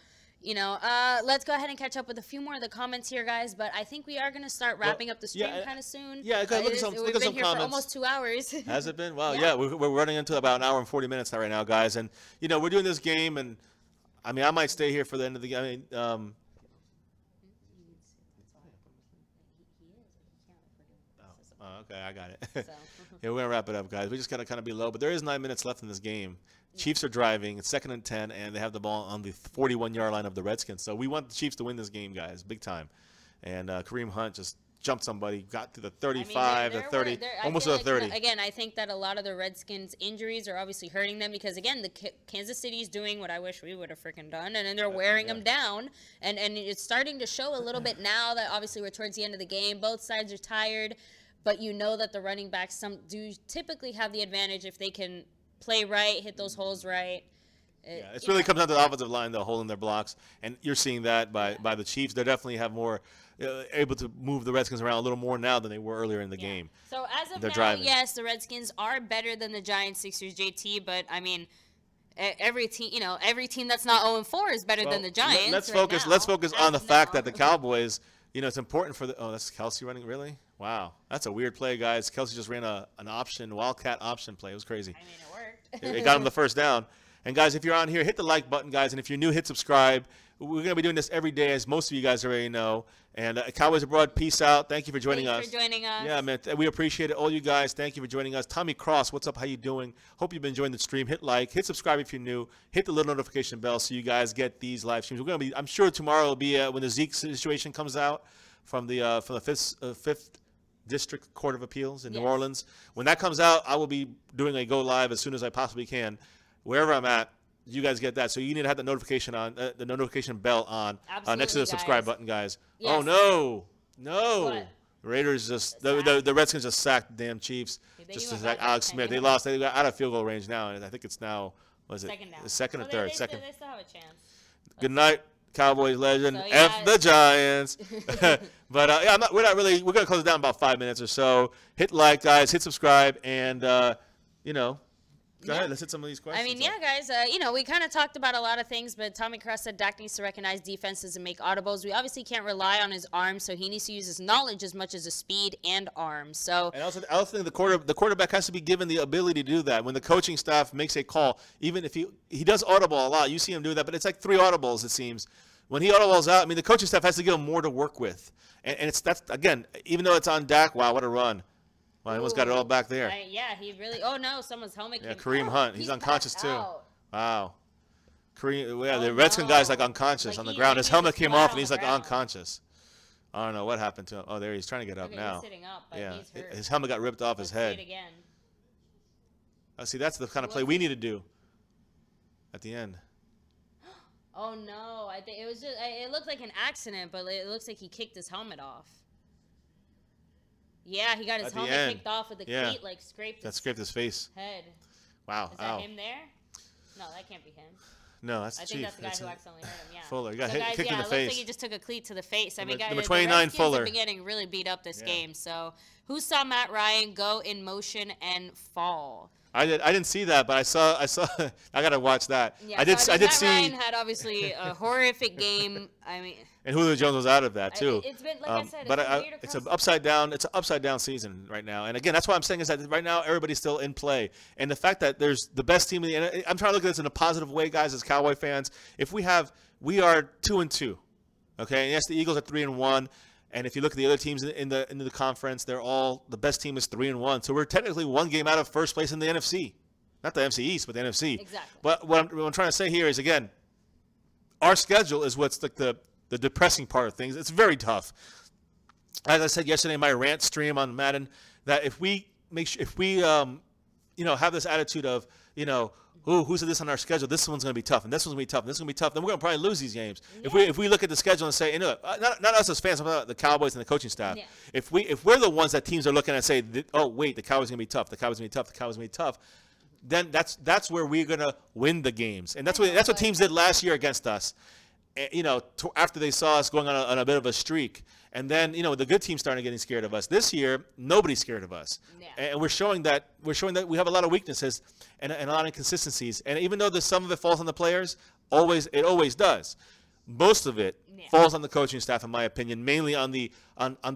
Speaker 1: let's go ahead and catch up with a few more of the comments here, guys. But I think we are going to start wrapping up the stream kind of soon.
Speaker 2: Yeah, go look at some
Speaker 1: comments. We've been here for almost 2 hours.
Speaker 2: Has it been? Wow, yeah, we're running into about an hour and 40 minutes now right now, guys. And, we're doing this game, and, I might stay here for the end of the game. Okay, I got it. Yeah, we're going to wrap it up, guys. We just got to kind of be low. But there is 9 minutes left in this game. Chiefs are driving. It's 2nd and 10, and they have the ball on the 41-yard line of the Redskins. So we want the Chiefs to win this game, guys, big time. And Kareem Hunt just jumped somebody, got to the 35, the 30, almost to the 30.
Speaker 1: Again, I think that a lot of the Redskins' injuries are obviously hurting them because, again, Kansas City's doing what I wish we would have freaking done, and then they're wearing them down. And it's starting to show a little bit now that obviously we're towards the end of the game. Both sides are tired, but that the running backs do typically have the advantage if they can play right, hit those holes right.
Speaker 2: It really comes down to the offensive line, the hole in their blocks, and you're seeing that by the Chiefs. They definitely have more able to move the Redskins around a little more now than they were earlier in the game.
Speaker 1: So as of now, yes, the Redskins are better than the Giants, Sixers, JT, but every team that's not 0-4 is better than the Giants.
Speaker 2: Let's focus on the fact that the Cowboys, it's important for that's Kelsey running, really? Wow, that's a weird play, guys. Kelsey just ran an wildcat option play. It was crazy.
Speaker 1: It worked.
Speaker 2: It got him the first down. And, guys, if you're on here, hit the like button, guys. And if you're new, hit subscribe. We're going to be doing this every day, as most of you guys already know. And Cowboys Abroad, peace out. Thank you for joining us.
Speaker 1: Thanks for joining us.
Speaker 2: Yeah, man. We appreciate it. All you guys, thank you for joining us. Tommy Cross, what's up? How you doing? Hope you've been enjoying the stream. Hit like. Hit subscribe if you're new. Hit the little notification bell so you guys get these live streams. We're going to be, I'm sure tomorrow will be when the Zeke situation comes out from the Fifth District Court of Appeals in New Orleans. When that comes out, I will be doing a go live as soon as I possibly can. Wherever I'm at, you guys get that. So you need to have the notification on, the notification bell on next to the subscribe button, guys. Yes. Oh, no. What? Raiders the Redskins just sacked the damn Chiefs. Just to sack Alex Smith. They lost. They got out of field goal range now, and I think it's now, second or third? Second.
Speaker 1: They still have a chance.
Speaker 2: Good night, Cowboys legend. So, F the Giants. But we're going to close it down in about 5 minutes or so. Hit like, guys. Hit subscribe, and go ahead. Let's hit some of these questions.
Speaker 1: Guys. We kind of talked about a lot of things, but Tommy Cross said Dak needs to recognize defenses and make audibles. We obviously can't rely on his arm, so he needs to use his knowledge as much as his speed and arm. So,
Speaker 2: and I also think the quarterback has to be given the ability to do that. When the coaching staff makes a call, even if he does audible a lot, you see him do that, but it's like 3 audibles, it seems. When he audibles out, the coaching staff has to give him more to work with. And that's again, even though it's on Dak, wow, what a run. Well, he almost got it all back there.
Speaker 1: He really. Oh no, someone's helmet.
Speaker 2: Yeah, Kareem Hunt. He's unconscious too. Wow. Kareem. Yeah, the Redskin guy's unconscious on the ground. His helmet came off and he's unconscious. I don't know what happened to him. Oh, there he's trying to get up now.
Speaker 1: He's sitting up, but he's hurt.
Speaker 2: His helmet got ripped off his head.
Speaker 1: See it again.
Speaker 2: See, that's the kind of play we need to do. At the end.
Speaker 1: Oh no! I think it was just. It looked like an accident, but it looks like he kicked his helmet off. Yeah, he got his helmet kicked off with the cleat, scraped his face.
Speaker 2: Head. Wow.
Speaker 1: Is that him there? No, that can't be him.
Speaker 2: No, that's the
Speaker 1: I
Speaker 2: Chief.
Speaker 1: think that's the guy who accidentally hurt him. Yeah.
Speaker 2: Fuller. He got
Speaker 1: so
Speaker 2: kicked in the
Speaker 1: it
Speaker 2: face.
Speaker 1: looks like he just took a cleat to the face. I mean, guys,
Speaker 2: number
Speaker 1: the
Speaker 2: 29,
Speaker 1: Redskins
Speaker 2: Fuller.
Speaker 1: have been getting really beat up this game. So, who saw Matt Ryan go in motion and fall?
Speaker 2: I didn't see that, but I saw. I gotta watch that.
Speaker 1: Yeah,
Speaker 2: I did
Speaker 1: Matt
Speaker 2: see.
Speaker 1: Ryan had obviously a horrific game. I mean.
Speaker 2: And Julio Jones was out of that too.
Speaker 1: It's been, like I said,
Speaker 2: but
Speaker 1: it's
Speaker 2: an upside down. It's an upside down season right now. And again, that's what I'm saying is that right now everybody's still in play. And the fact that there's the best team in the NFL, I'm trying to look at this in a positive way, guys, as Cowboy fans. If we are 2-2, okay. And yes, the Eagles are 3-1. And if you look at the other teams in the conference, they're all the best team is 3-1. So we're technically one game out of first place in the NFC, not the NFC East, but the NFC.
Speaker 1: Exactly.
Speaker 2: But what I'm trying to say here is again, our schedule is what's like the depressing part of things. It's very tough. As I said yesterday in my rant stream on Madden, that if we have this attitude of, who's this on our schedule? This one's going to be tough, and this one's going to be tough, and this is going to be tough, then we're going to probably lose these games. Yeah. If we look at the schedule and say, not us as fans, but the Cowboys and the coaching staff. Yeah. If we're the ones that teams are looking at and say, oh wait, the Cowboys are going to be tough, the Cowboys are going to be tough, the Cowboys are going to be tough, then that's where we're going to win the games, and that's what teams did last year against us. After they saw us going on a bit of a streak, and then the good teams started getting scared of us. This year, nobody's scared of us, and we're showing that we have a lot of weaknesses and a lot of inconsistencies. And even though some of it falls on the players, it always does. Most of it falls on the coaching staff, in my opinion, mainly on the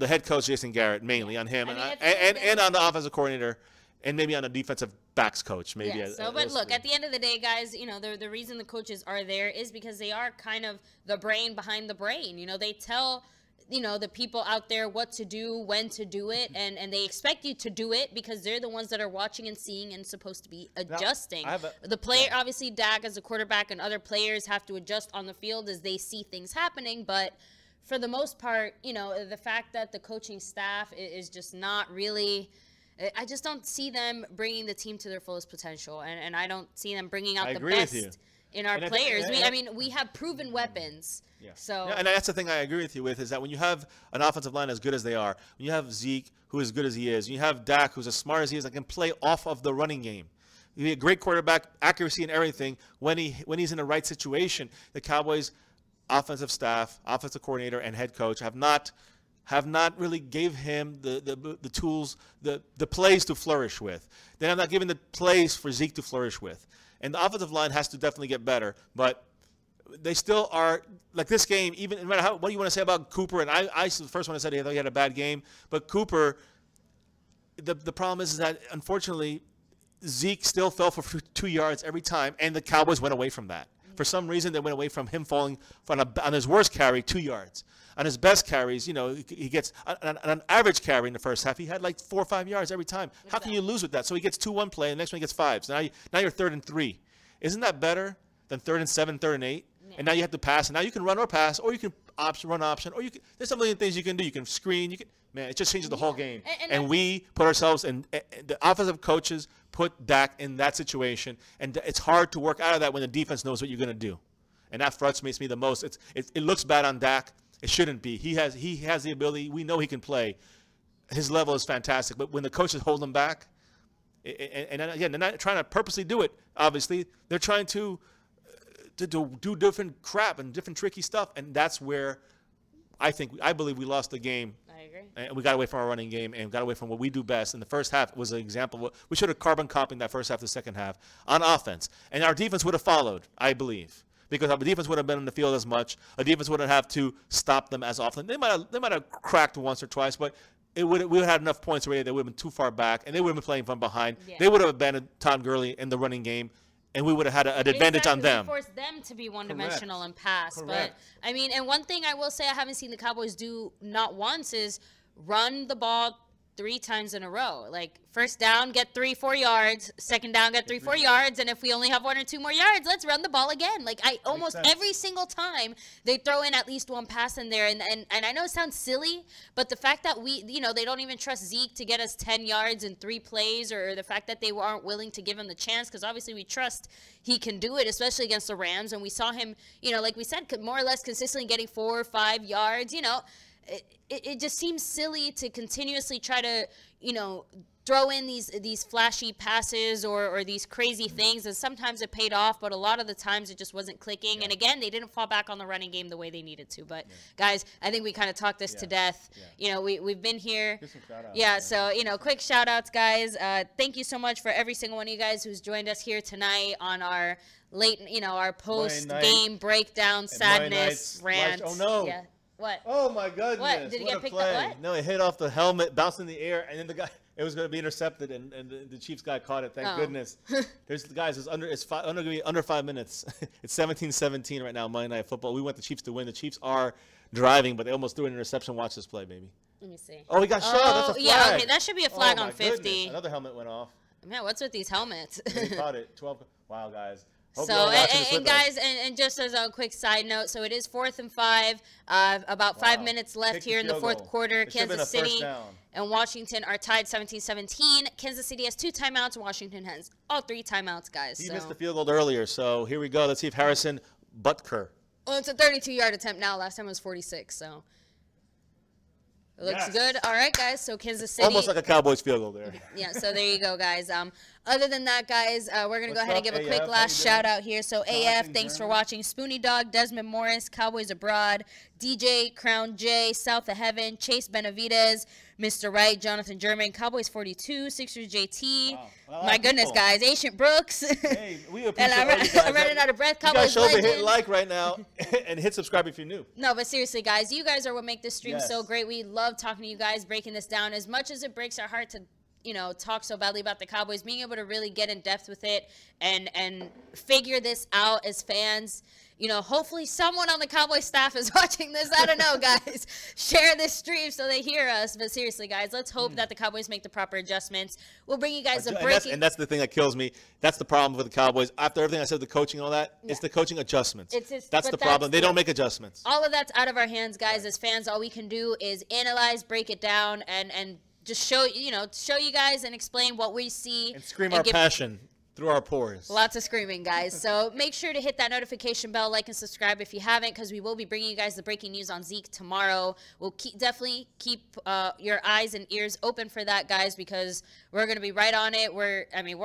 Speaker 2: head coach Jason Garrett, mainly on him, and on the offensive coordinator. And maybe on a defensive backs coach, maybe.
Speaker 1: Yeah, but look, at the end of the day, guys, the reason the coaches are there is because they are kind of the brain behind the brain. They tell, the people out there what to do, when to do it, and they expect you to do it because they're the ones that are watching and seeing and supposed to be adjusting. The player, obviously, Dak as a quarterback and other players have to adjust on the field as they see things happening, but for the most part, the fact that the coaching staff is just not really – I just don't see them bringing the team to their fullest potential, and I don't see them bringing out the best in our players. We have proven weapons. Yeah. So,
Speaker 2: and that's the thing I agree with you with is that when you have an offensive line as good as they are, when you have Zeke, who is good as he is, when you have Dak, who's as smart as he is, that can play off of the running game. You have a great quarterback, accuracy and everything. When he's in the right situation, the Cowboys' offensive staff, offensive coordinator, and head coach have not really gave him the tools, the plays to flourish with. They have not given the plays for Zeke to flourish with. And the offensive line has to definitely get better. But they still are, like this game, even no matter what you want to say about Cooper, and I the first one I said he had a bad game. But Cooper, the problem is that, unfortunately, Zeke still fell for 2 yards every time, and the Cowboys went away from that. For some reason, they went away from him falling on his worst carry 2 yards. On his best carries, he gets on an average carry in the first half. He had like 4 or 5 yards every time. How can you lose with that? So he gets 2 one play, and the next one he gets 5. So now you're 3rd and 3. Isn't that better than 3rd and 7, 3rd and 8? Yeah. And now you have to pass. And now you can run or pass, or you can run option, or there's a million things you can do. You can screen. It just changes the whole game. And we put ourselves in. The offensive coaches put Dak in that situation, and it's hard to work out of that when the defense knows what you're going to do. And that frustrates me the most. It looks bad on Dak. It shouldn't be. He has the ability. We know he can play. His level is fantastic. But when the coaches hold him back, and again, they're not trying to purposely do it. Obviously, they're trying to do different crap and different tricky stuff, and that's where I believe we lost the game.
Speaker 1: I agree.
Speaker 2: And we got away from our running game and got away from what we do best. In the first half was an example. We should have carbon copied that first half to the second half on offense, and our defense would have followed, I believe. Because our defense would have been on the field as much. Our defense wouldn't have to stop them as often. They might have cracked once or twice, but we would have had enough points already. They would have been too far back, and they would have been playing from behind. Yeah. They would have abandoned Todd Gurley in the running game, and we would have had an advantage on them.
Speaker 1: Forced them to be one-dimensional and pass. Correct. But and one thing I will say I haven't seen the Cowboys do not once is run the ball 3 times in a row. Like, first down, get 3-4 yards. Second down, get 3-4 yards. And if we only have 1 or 2 more yards, let's run the ball again. Like, almost every single time they throw in at least one pass in there. And I know it sounds silly, but the fact that they don't even trust Zeke to get us 10 yards in 3 plays, or the fact that they aren't willing to give him the chance, because obviously we trust he can do it, especially against the Rams. And we saw him, like we said, more or less consistently getting 4 or 5 yards, It just seems silly to continuously try to, you know, throw in these flashy passes or these crazy things, and sometimes it paid off, but a lot of the times it just wasn't clicking. And again, they didn't fall back on the running game the way they needed to. But guys, I think we kind of talked this to death. You know, we've been here. So you know, quick shout outs, guys. Thank you so much for every single one of you guys who's joined us here tonight on our late, you know, our post game breakdown sadness rant.
Speaker 2: Oh no.
Speaker 1: Yeah. What?
Speaker 2: Oh my goodness.
Speaker 1: What? Did he get picked up? What?
Speaker 2: No, it hit off the helmet, bounced in the air, and then the guy, it was going to be intercepted, and the Chiefs guy caught it. Thank goodness. There's guys, it's going to be under 5 minutes. It's 17-17 right now, Monday Night Football. We want the Chiefs to win. The Chiefs are driving, but they almost threw an interception. Watch this play, baby.
Speaker 1: Let me see.
Speaker 2: Oh, he got shot. That's a flag.
Speaker 1: Yeah, okay, that should be a flag on 50.
Speaker 2: Goodness. Another helmet went off.
Speaker 1: Man, what's with these helmets?
Speaker 2: He caught it. 12. Wow, guys.
Speaker 1: So, and guys, and just as a quick side note, so it is 4th and 5, about 5 minutes left here in the fourth quarter. Kansas City and Washington are tied 17-17. Kansas City has 2 timeouts. Washington has all 3 timeouts, guys.
Speaker 2: He missed the field goal earlier, so here we go. Let's see if Harrison Butker.
Speaker 1: Well, it's a 32-yard attempt now. Last time it was 46, so it looks good. All right, guys. So Kansas City.
Speaker 2: Almost like a Cowboys field goal there.
Speaker 1: Yeah, so there you go, guys. Other than that, guys, we're going to go ahead and give a quick last shout-out here. So AF, thanks for watching. Spoonie Dog, Desmond Morris, Cowboys Abroad, DJ, Crown J, South of Heaven, Chase Benavidez, Mr. Wright, Jonathan German, Cowboys 42, Sixers JT. Wow. My goodness, guys. Ancient Brooks.
Speaker 2: Hey, we appreciate
Speaker 1: and I'm running out of breath. Cowboys
Speaker 2: you guys show me hit like right now and hit subscribe if you're new.
Speaker 1: No, but seriously, guys, you guys are what make this stream so great. We love talking to you guys, breaking this down. As much as it breaks our heart to, you know, talk so badly about the Cowboys, being able to really get in depth with it and figure this out as fans. You know, hopefully someone on the Cowboys staff is watching this. I don't know, guys. Share this stream so they hear us. But seriously, guys, let's hope that the Cowboys make the proper adjustments. We'll bring you guys a breaking.
Speaker 2: And that's the thing that kills me. That's the problem with the Cowboys. After everything I said, the coaching and all that, it's the coaching adjustments. That's the problem. They don't make adjustments.
Speaker 1: All of that's out of our hands, guys. As fans, all we can do is analyze, break it down, and just show you guys and explain what we see.
Speaker 2: And scream our passion through our pores.
Speaker 1: Lots of screaming, guys. So make sure to hit that notification bell, like and subscribe if you haven't, because we will be bringing you guys the breaking news on Zeke tomorrow. We'll definitely keep your eyes and ears open for that, guys, because we're going to be right on it. We're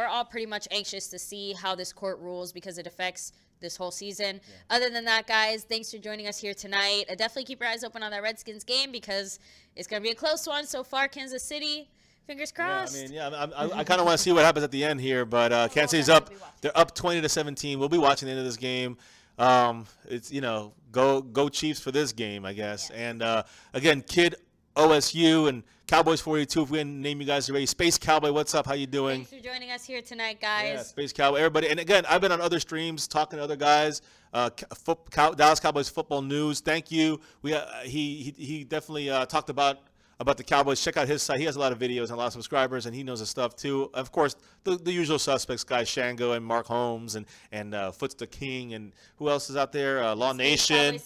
Speaker 1: all pretty much anxious to see how this court rules because it affects this whole season. Other than that, guys, thanks for joining us here tonight. Definitely keep your eyes open on that Redskins game because it's going to be a close one so far. Kansas City, fingers crossed.
Speaker 2: I kind of want to see what happens at the end here, but Kansas City's up. They're up 20-17. We'll be watching the end of this game. It's, you know, go Chiefs for this game, I guess. And again, Kid OSU and Cowboys 42. If we didn't name you guys already, Space Cowboy, what's up? How you doing?
Speaker 1: Thanks for joining us here tonight, guys.
Speaker 2: Yeah, Space Cowboy, everybody. And again, I've been on other streams talking to other guys. Dallas Cowboys football news. Thank you. He definitely talked about the Cowboys. Check out his site. He has a lot of videos and a lot of subscribers, and he knows his stuff too. Of course, the usual suspects, guys, Shango and Mark Holmes and Foots the King, and who else is out there? Law Nation,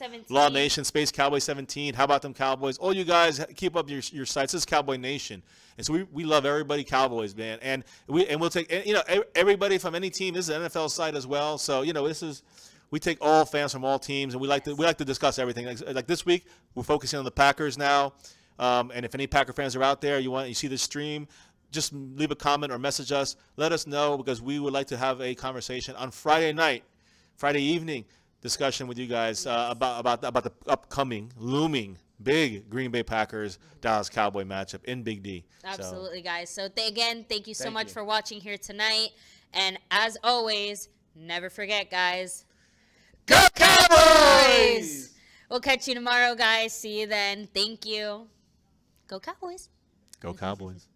Speaker 2: Space Cowboy 17. How about them Cowboys? All you guys, keep up your sites. This is Cowboy Nation, and so we love everybody Cowboys, man, and we'll take everybody from any team. This is an NFL site as well, so we take all fans from all teams, and we like to discuss everything. Like this week, we're focusing on the Packers now. And if any Packer fans are out there, you see this stream, just leave a comment or message us. Let us know because we would like to have a conversation on Friday evening discussion with you guys about the upcoming, looming, big Green Bay Packers Dallas Cowboy matchup in Big D.
Speaker 1: Absolutely, guys. So again, thank you so much for watching here tonight. And as always, never forget, guys, go Cowboys! We'll catch you tomorrow, guys. See you then. Thank you. Go Cowboys.
Speaker 2: Go Cowboys.